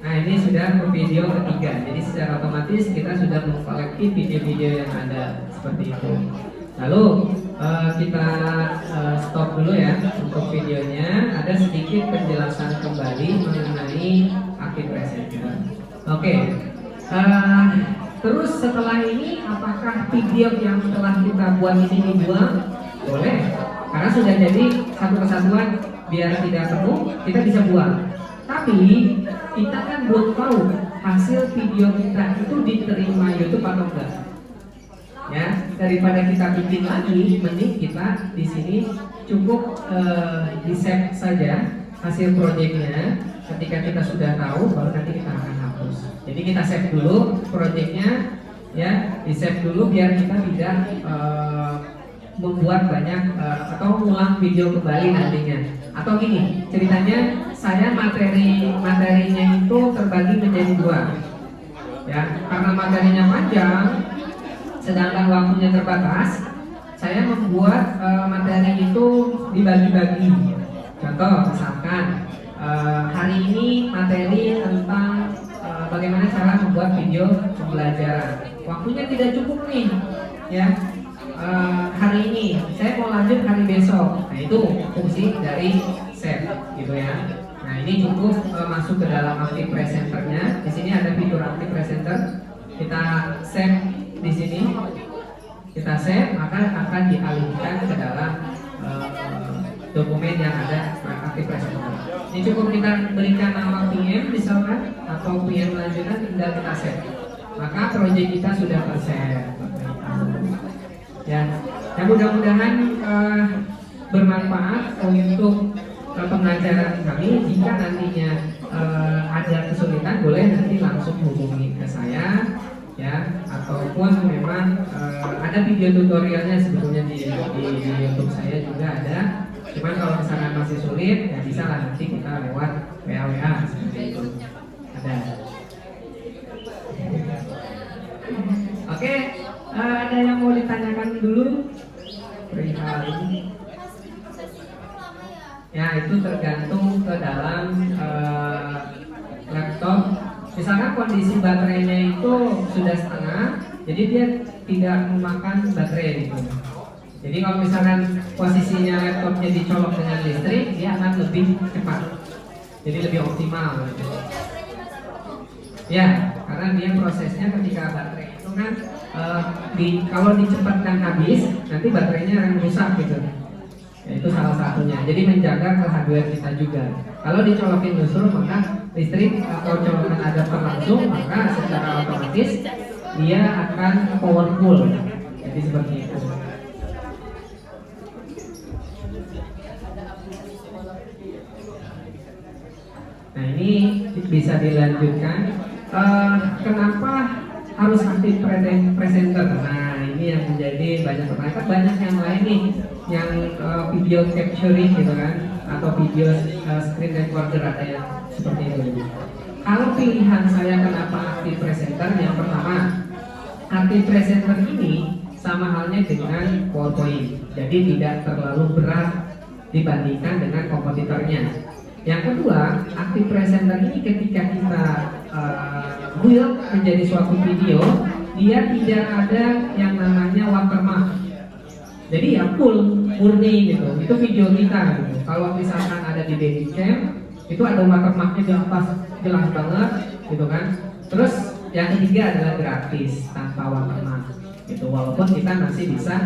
[SPEAKER 6] Nah, ini sudah ke video ketiga. Jadi secara otomatis kita sudah mengkoleksi video-video yang ada seperti itu. Lalu kita stop dulu ya untuk videonya. Ada sedikit penjelasan kembali mengenai Active Presenter. Oke. Terus setelah ini apakah video yang telah kita buat ini dibuang? Boleh. Karena sudah jadi satu kesatuan, biar tidak penuh kita bisa buang. Tapi kita kan belum tahu hasil video kita itu diterima YouTube atau enggak. Ya, daripada kita bikin lagi, mending kita di sini cukup di save saja hasil proyeknya. Ketika kita sudah tahu, baru nanti kita akan hapus. Jadi kita save dulu proyeknya, ya, di save dulu biar kita tidak membuat banyak atau mengulang video kembali nantinya. Atau gini, ceritanya saya materinya itu terbagi menjadi dua. Ya, karena materinya panjang, sedangkan waktunya terbatas, saya membuat materi itu dibagi-bagi. Contoh, misalkan hari ini materi tentang bagaimana cara membuat video pembelajaran. Waktunya tidak cukup nih, ya. Hari ini saya mau lanjut hari besok. Nah, itu fungsi dari save, gitu ya. Nah, ini cukup masuk ke dalam Active Presenter-nya. Di sini ada fitur Active Presenter. Kita save di sini. Kita save, maka akan dialihkan ke dalam dokumen yang ada Active Presenter. Ini cukup kita berikan nama PM misalkan atau PM lanjutan, tinggal kita save. Maka proyek kita sudah ter-save. Ya, mudah-mudahan bermanfaat untuk pengajaran kami. Jika nantinya ada kesulitan, boleh nanti langsung hubungi ke saya, ya. Ataupun memang ada video tutorialnya sebetulnya di YouTube saya juga ada. Cuman kalau misalkan masih sulit, ya bisa lah nanti kita lewat WA seperti itu. Ada. Oke. Ada yang mau ditanyakan dulu perihal ini? Ya, itu tergantung ke dalam laptop. Misalkan kondisi baterainya itu sudah setengah, jadi dia tidak memakan baterai gitu. Jadi kalau misalkan posisinya laptopnya dicolok dengan listrik, dia akan lebih cepat, jadi lebih optimal gitu. Ya, karena dia prosesnya ketika baterai itu kan kalau dicepatkan habis, nanti baterainya akan rusak gitu. Ya, itu salah satunya. Jadi menjaga ke hardware kita juga. Kalau dicolokin dusur, maka listrik atau colokan adapter langsung, maka secara otomatis dia akan powerful. Jadi seperti itu. Nah, ini bisa dilanjutkan. Kenapa harus Active Presenter? Nah, ini yang menjadi banyak pertanyaan. Banyak yang lain nih, yang video capturing gitu kan, atau video screen recorder, ada yang seperti itu. Kalau pilihan saya kenapa Active Presenter, yang pertama, Active Presenter ini sama halnya dengan PowerPoint, jadi tidak terlalu berat dibandingkan dengan kompetitornya. Yang kedua, Active Presenter ini ketika kita build menjadi suatu video, dia tidak ada yang namanya watermark. Jadi ya full, murni gitu. Itu video kita gitu. Kalau misalkan ada di Dailycam, itu ada watermarknya di atas, jelas banget gitu kan. Terus yang ketiga adalah gratis tanpa watermark. Gitu. Walaupun kita masih bisa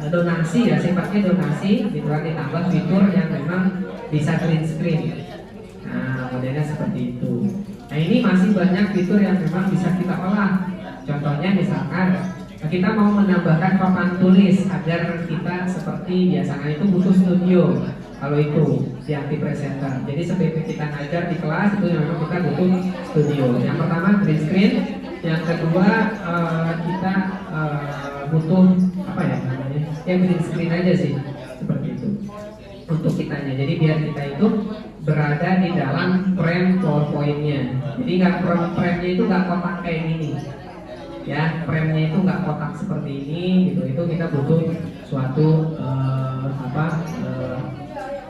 [SPEAKER 6] donasi, ya sifatnya donasi, gitu kan, ditambah fitur yang memang bisa green screen. Nah, modelnya seperti itu. Nah, ini masih banyak fitur yang memang bisa kita olah. Contohnya misalkan kita mau menambahkan papan tulis agar kita seperti biasanya itu butuh studio. Kalau itu di Active Presenter. Jadi seperti kita ngajar di kelas itu memang kita butuh studio. Yang pertama green screen, yang kedua kita butuh apa ya namanya? Ya green screen aja sih, seperti itu. jadi biar kita itu berada di dalam frame PowerPoint-nya. Jadi nggak frame-nya itu nggak kotak kayak gini. Ya, frame-nya itu nggak kotak seperti ini gitu. Itu kita butuh suatu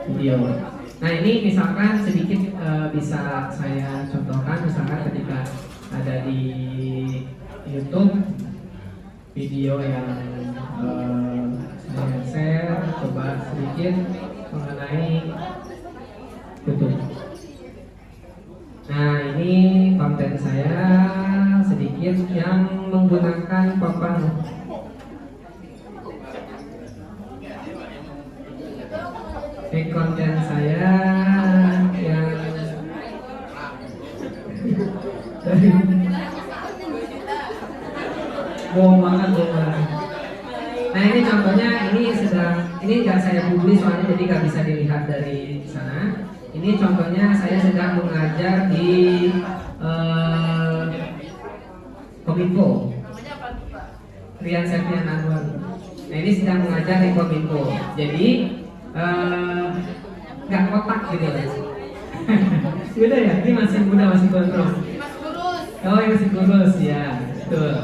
[SPEAKER 6] video. Nah, ini misalkan sedikit bisa saya contohkan, misalkan ketika ada di YouTube video yang saya share, coba sedikit mengenai YouTube. Nah, ini konten saya sedikit yang menggunakan papan. Ini konten saya yang bohong banget. Nah, ini contohnya, ini nggak saya publis soalnya jadi nggak bisa dilihat dari sana. Ini contohnya saya sedang mengajar di Kominfo. Rian Septian Anwar. Nah, ini sedang mengajar di Kominfo. Jadi nggak kotak gitu ya. Sudah ya, ini masih muda, masih kontrol. Oh, ini masih kurus ya, betul.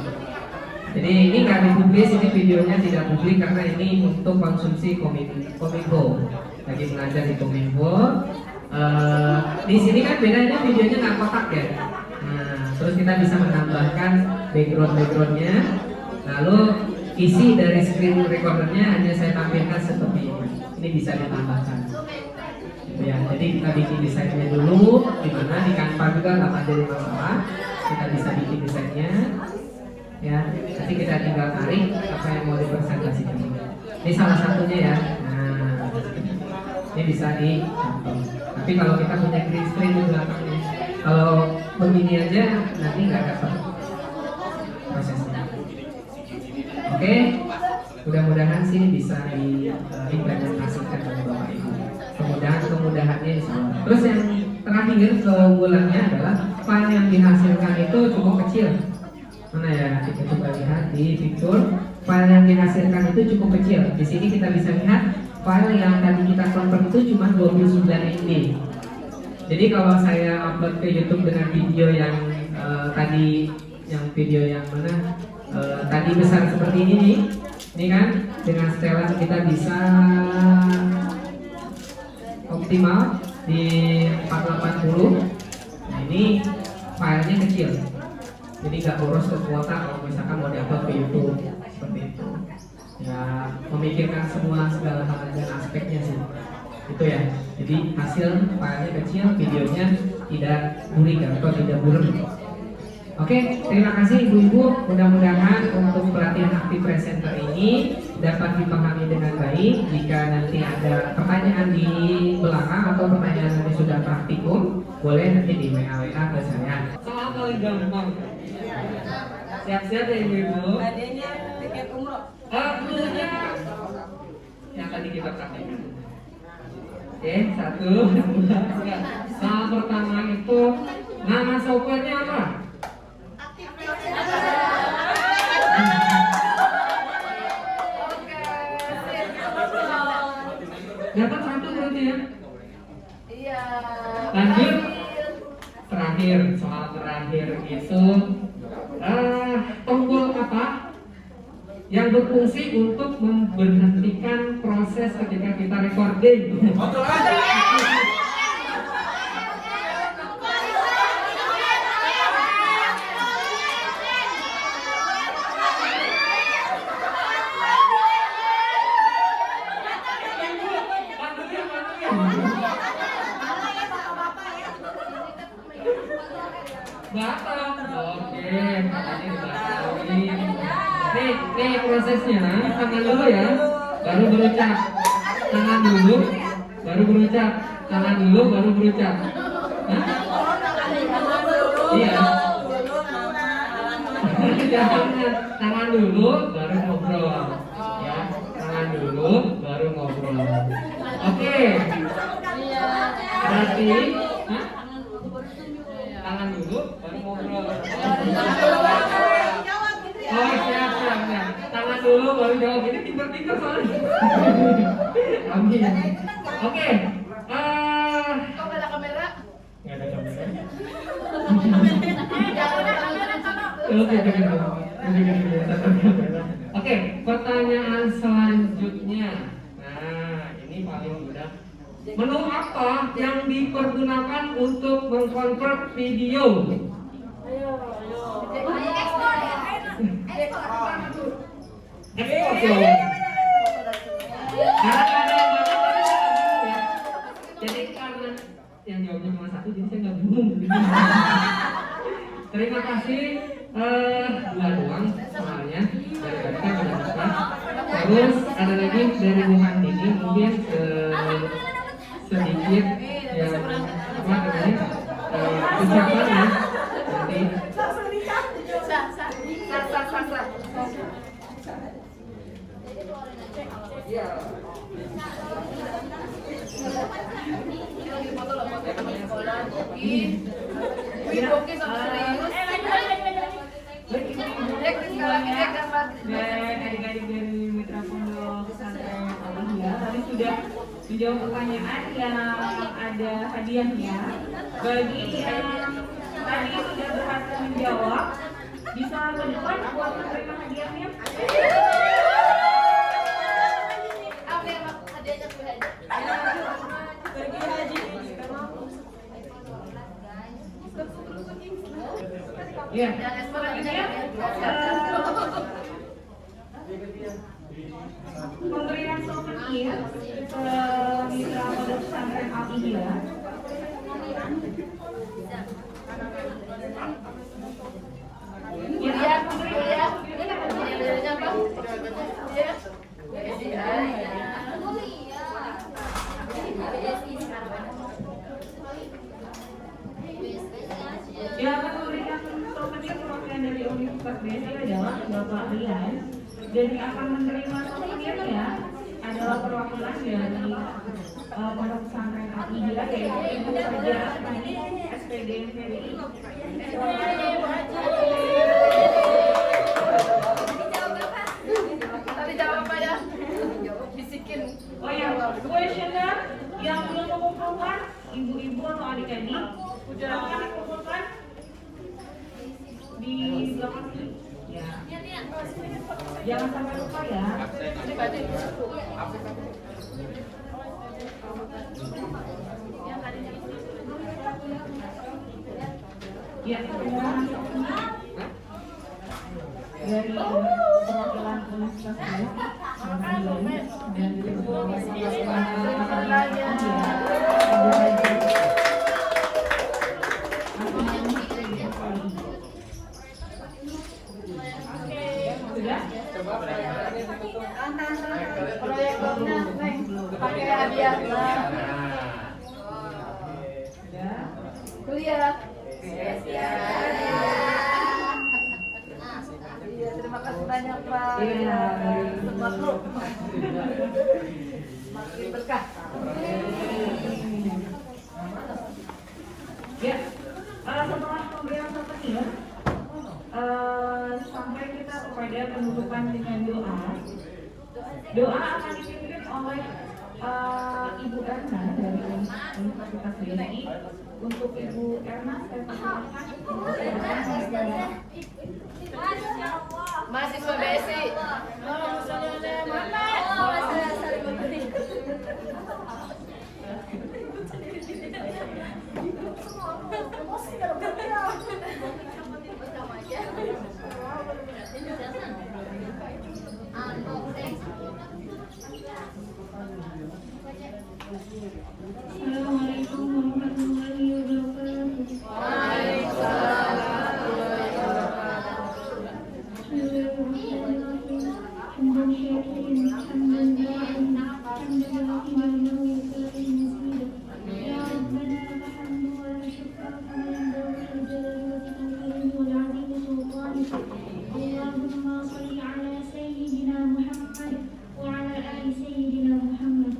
[SPEAKER 6] Jadi ini nggak dipublis, ini videonya tidak publik karena ini untuk konsumsi Kominfo. Lagi mengajar di Kominfo. Di sini kan bedanya videonya nggak kotak ya. Nah, terus kita bisa menambahkan backgroundnya. Lalu isi dari screen recordernya hanya saya tampilkan seperti ini. Ini bisa ditambahkan. Gitu ya. Jadi kita bikin desainnya dulu. Dimana di Canva juga nggak jadi masalah. Kita bisa bikin desainnya. Ya, nanti kita tinggal tarik apa yang mau dipresentasikan. Ini salah satunya ya. Nah, ini bisa dicontoh. Tapi kalau kita punya green screen di belakangnya, kalau begini aja nanti nggak dapat prosesnya. Oke, mudah-mudahan sih bisa diimplementasikan oleh Bapak Ibu. Kemudahannya insya Allah. Terus yang terakhir keunggulannya adalah file yang dihasilkan itu cukup kecil. Mana ya, kita coba lihat di fitur file yang dihasilkan itu cukup kecil. Di sini kita bisa lihat file yang tadi kita convert itu cuma 29 MB. Jadi kalau saya upload ke YouTube dengan video yang video yang mana tadi besar seperti ini nih, ini kan dengan setelan kita bisa optimal di 480. Nah, ini filenya kecil. Jadi nggak boros ke kuota kalau misalkan mau diupload ke YouTube seperti itu. Ya, memikirkan segala hal dan aspeknya sih. Itu ya. Jadi hasil filenya kecil, videonya tidak burik atau tidak burem. Oke, terima kasih Ibu-ibu. Mudah-mudahan untuk pelatihan aktif presenter ini dapat dipahami dengan baik. Jika nanti ada pertanyaan di belakang atau pertanyaan yang sudah praktikum, boleh nanti di WA ke saya. Soal paling gampang. Siap-siap ya Ibu-ibu.
[SPEAKER 3] Adanya tiket umroh.
[SPEAKER 6] Dulunya yang tadi kita praktekkan. Oke, 1, 2, 3. Soal pertama itu nama softwarenya apa? Dapat 1 berarti ya?
[SPEAKER 3] Iya.
[SPEAKER 6] Lanjut. Terakhir, soal terakhir itu tombol apa yang berfungsi untuk memberhentikan proses ketika kita recording? Batal. Oke, katanya dibatalin. Nih prosesnya, tangan dulu ya, baru berucap. Tangan dulu, baru berucap. Tangan dulu, baru berucap. Hah? Iya. Jangan, tangan dulu, baru ngobrol. Ya, tangan dulu, baru ngobrol. Oke. Berarti, hah? Tangan dulu, baru ngobrol. Oh, siap. Tangan dulu, baru jawab. Ini pinter-pinter soalnya. Oke. Oke, pertanyaan selanjutnya. Nah, ini paling mudah. Menu apa yang dipergunakan untuk mengkonvert video? Ekspor dong. Karena ada yang banyak tadi saya nggak bingung ya. Jadi karena yang jawabnya cuma satu, jadi saya nggak bingung. Terima kasih. Dua doang soalnya dari mereka sudah dapat. Terus ada lagi dari Wuhan ini mungkin sedikit yang apa namanya ucapan ya nanti.
[SPEAKER 3] Dan adik-adik dari Mitra Pondok Pesantren Al-Ihya tadi sudah dijawab pertanyaan yang ada hadiahnya. Bagi yang tadi sudah berhasil menjawab, bisa ke depan buat menerima hadiahnya.
[SPEAKER 6] Ya.
[SPEAKER 3] Selanjutnya pemberian souvenir ke Mitra Pondok Pesantren Al-Ihya. Ya, pemberian yang akan memberikan souvenir perwakilan dari Universitas BSI adalah Bapak Rian, dan yang akan menerima souvenirnya adalah perwakilan dari Pondok Pesantren Al-Ihya, yaitu Ibu Fajar Asmani, SPD MPDI.
[SPEAKER 7] Tadi jawab apa ya? Bisikin.
[SPEAKER 3] Oh ya, kuesioner yang belum mengumpulkan, ibu-ibu atau adik-adik, silakan dikumpulkan di belakang sini. Ya. Jangan sampai lupa ya. Ya, permohonan souvenir dari perwakilan Universitas dan
[SPEAKER 7] Pakai hadiah. Kuliah. Iya, terima kasih banyak Pak. Semua kru. Makin berkah.
[SPEAKER 3] Ya, setelah pemberian souvenir, sampai kita kepada penutupan dengan doa. Doa akan dipimpin oleh Ibu Erna dari Universitas BSI. Untuk Ibu Erna, saya persilakan.
[SPEAKER 7] Mahasiswa BSI.
[SPEAKER 4] Assalamualaikum warahmatullahi wabarakatuh. Allahumma salli ala sayyidina Muhammad wa ala ali sayyidina Muhammad.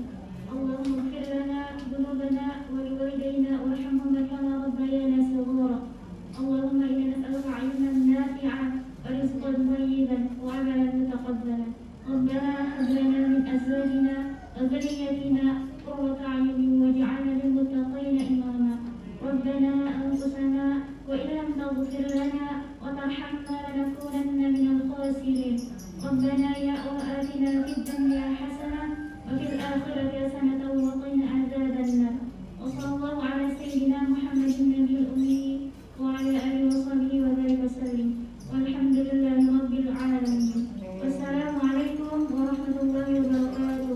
[SPEAKER 4] Allahumma ighfir lana dhunubana wa liwalidayna warhamhuma kama rabbayana saghira. Allahumma inna nas'aluka 'ilman nafi'an wa rizqan thayyiban wa 'amalan mutaqabbalan. Rabbana hab lana min azwajina wa dhurriyyatina qurrata a'yunin waj'alna lil muttaqina imama. Rabbana anfusana
[SPEAKER 8] وإن لم تغفر لنا وترحمنا لنكونن من الخاسرين ربنا يا آتنا في الدنيا حسنة وفي الآخرة حسنة وقنا عذاب النار وصلى الله على سيدنا محمد النبي الأمي وعلى آله وصحبه وبارك وسلم والحمد لله رب العالمين والسلام عليكم ورحمة الله وبركاته.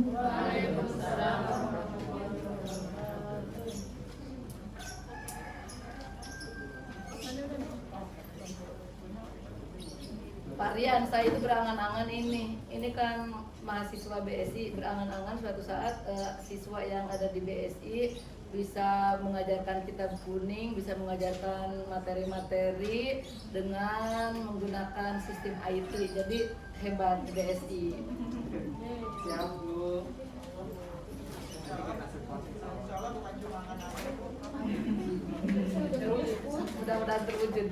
[SPEAKER 4] Pak Rian, saya itu berangan-angan ini kan mahasiswa BSI, berangan-angan suatu saat siswa yang ada di BSI bisa mengajarkan kitab kuning, bisa mengajarkan materi-materi dengan menggunakan sistem IT. Jadi hebat BSI.
[SPEAKER 1] Siap, Bu.
[SPEAKER 4] Mudah-mudahan terwujud.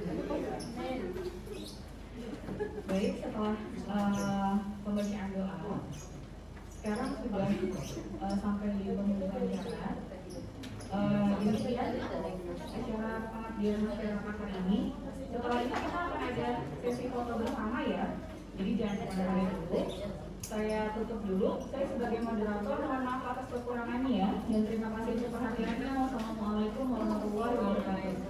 [SPEAKER 3] Baik, setelah pembacaan doa, sekarang sudah sampai di penghujung acara. Demikian acara pengabdian masyarakat hari ini. Setelah ini kita akan ada sesi foto bersama ya. Jadi jangan kemana-mana dulu. Saya tutup dulu. Saya sebagai moderator mohon maaf atas kekurangannya ya. Dan terima kasih untuk perhatiannya. Wassalamualaikum warahmatullahi wabarakatuh.